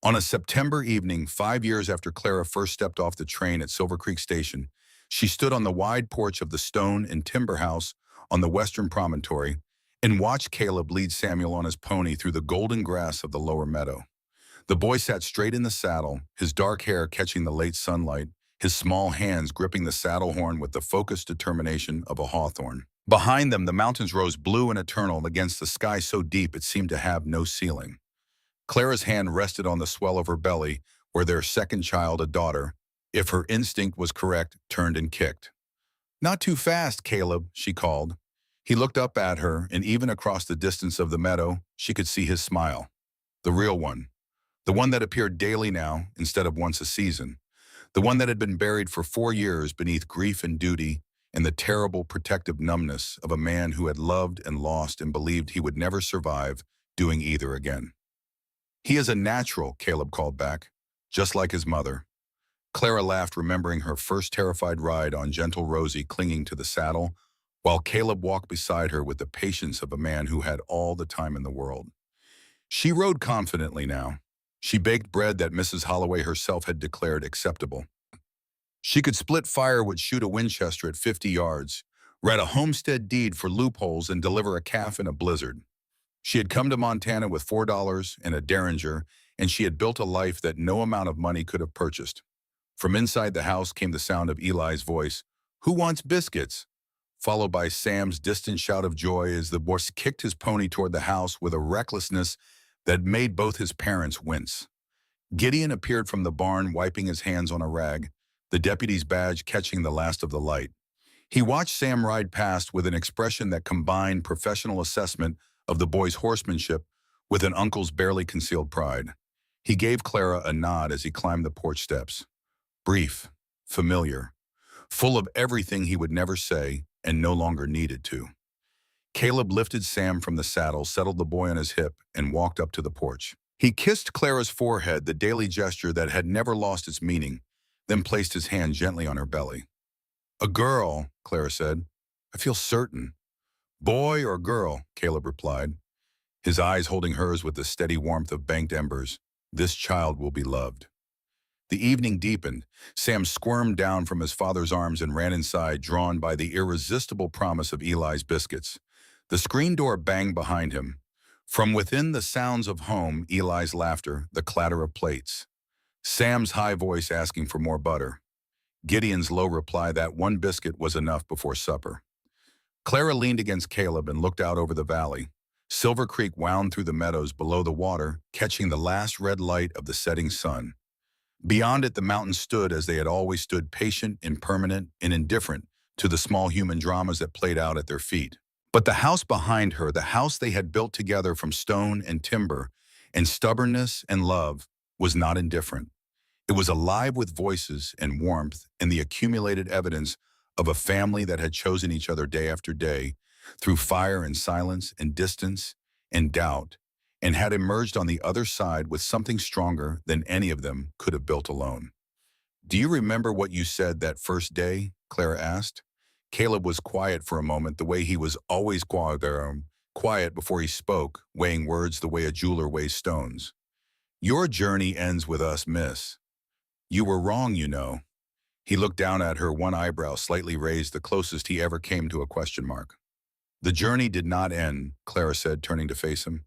On a September evening, 5 years after Clara first stepped off the train at Silver Creek Station, she stood on the wide porch of the stone and timber house on the western promontory and watched Caleb lead Samuel on his pony through the golden grass of the lower meadow. The boy sat straight in the saddle, his dark hair catching the late sunlight, his small hands gripping the saddle horn with the focused determination of a hawthorn. Behind them, the mountains rose blue and eternal against the sky so deep it seemed to have no ceiling. Clara's hand rested on the swell of her belly, where their second child, a daughter, if her instinct was correct, turned and kicked. "Not too fast, Caleb," she called. He looked up at her, and even across the distance of the meadow, she could see his smile. The real one. The one that appeared daily now, instead of once a season. The one that had been buried for 4 years beneath grief and duty and the terrible protective numbness of a man who had loved and lost and believed he would never survive doing either again. "He is a natural," Caleb called back, just like his mother. Clara laughed, remembering her first terrified ride on gentle Rosie clinging to the saddle, while Caleb walked beside her with the patience of a man who had all the time in the world. She rode confidently now. She baked bread that Mrs. Holloway herself had declared acceptable. She could split fire would shoot a Winchester at 50 yards, read a homestead deed for loopholes, and deliver a calf in a blizzard. She had come to Montana with $4 and a Derringer, and she had built a life that no amount of money could have purchased. From inside the house came the sound of Eli's voice, "Who wants biscuits?" followed by Sam's distant shout of joy as the boy kicked his pony toward the house with a recklessness that made both his parents wince. Gideon appeared from the barn, wiping his hands on a rag, the deputy's badge catching the last of the light. He watched Sam ride past with an expression that combined professional assessment of the boy's horsemanship with an uncle's barely concealed pride. He gave Clara a nod as he climbed the porch steps. Brief, familiar, full of everything he would never say and no longer needed to. Caleb lifted Sam from the saddle, settled the boy on his hip, and walked up to the porch. He kissed Clara's forehead, the daily gesture that had never lost its meaning, then placed his hand gently on her belly. "A girl," Clara said. "I feel certain." "Boy or girl?" Caleb replied, his eyes holding hers with the steady warmth of banked embers. "This child will be loved." The evening deepened. Sam squirmed down from his father's arms and ran inside, drawn by the irresistible promise of Eli's biscuits. The screen door banged behind him. From within, the sounds of home, Eli's laughter, the clatter of plates. Sam's high voice asking for more butter. Gideon's low reply that one biscuit was enough before supper. Clara leaned against Caleb and looked out over the valley. Silver Creek wound through the meadows below the water, catching the last red light of the setting sun. Beyond it, the mountains stood as they had always stood, patient, impermanent, and indifferent to the small human dramas that played out at their feet. But the house behind her, the house they had built together from stone and timber, and stubbornness and love, was not indifferent. It was alive with voices and warmth and the accumulated evidence of a family that had chosen each other day after day, through fire and silence and distance and doubt, and had emerged on the other side with something stronger than any of them could have built alone. "Do you remember what you said that first day?" Clara asked. Caleb was quiet for a moment, the way he was always quiet before he spoke, weighing words the way a jeweler weighs stones. "Your journey ends with us, miss. You were wrong, you know." He looked down at her, one eyebrow slightly raised, the closest he ever came to a question mark. "The journey did not end," Clara said, turning to face him.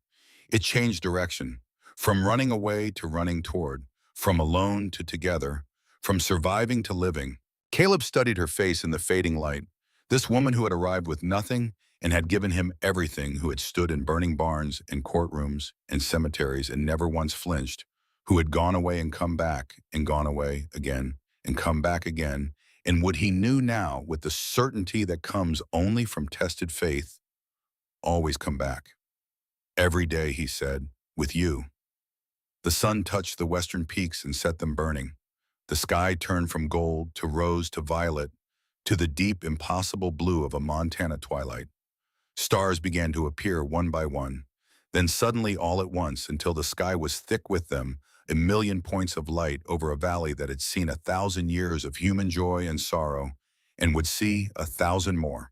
"It changed direction, from running away to running toward, from alone to together, from surviving to living." Caleb studied her face in the fading light. This woman who had arrived with nothing and had given him everything, who had stood in burning barns and courtrooms and cemeteries and never once flinched, who had gone away and come back and gone away again and come back again And what he knew now, with the certainty that comes only from tested faith, always come back. Every day, he said, with you. The sun touched the western peaks and set them burning. The sky turned from gold to rose to violet to the deep, impossible blue of a Montana twilight. Stars began to appear one by one, then suddenly all at once until the sky was thick with them, a million points of light over a valley that had seen 1,000 years of human joy and sorrow and would see 1,000 more.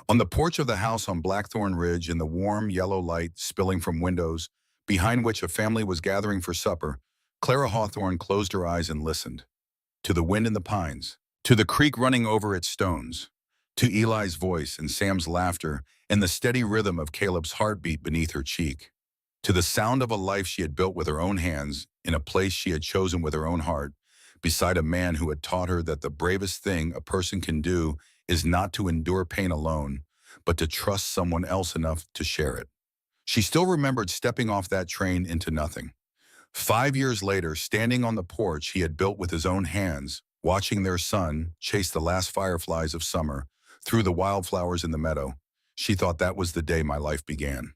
On the porch of the house on Blackthorn Ridge, in the warm yellow light spilling from windows, behind which a family was gathering for supper, Clara Hawthorn closed her eyes and listened. To the wind in the pines, to the creek running over its stones, to Eli's voice and Sam's laughter and the steady rhythm of Caleb's heartbeat beneath her cheek, to the sound of a life she had built with her own hands in a place she had chosen with her own heart, beside a man who had taught her that the bravest thing a person can do is not to endure pain alone, but to trust someone else enough to share it. She still remembered stepping off that train into nothing. 5 years later, standing on the porch he had built with his own hands, watching their son chase the last fireflies of summer through the wildflowers in the meadow, she thought that was the day my life began.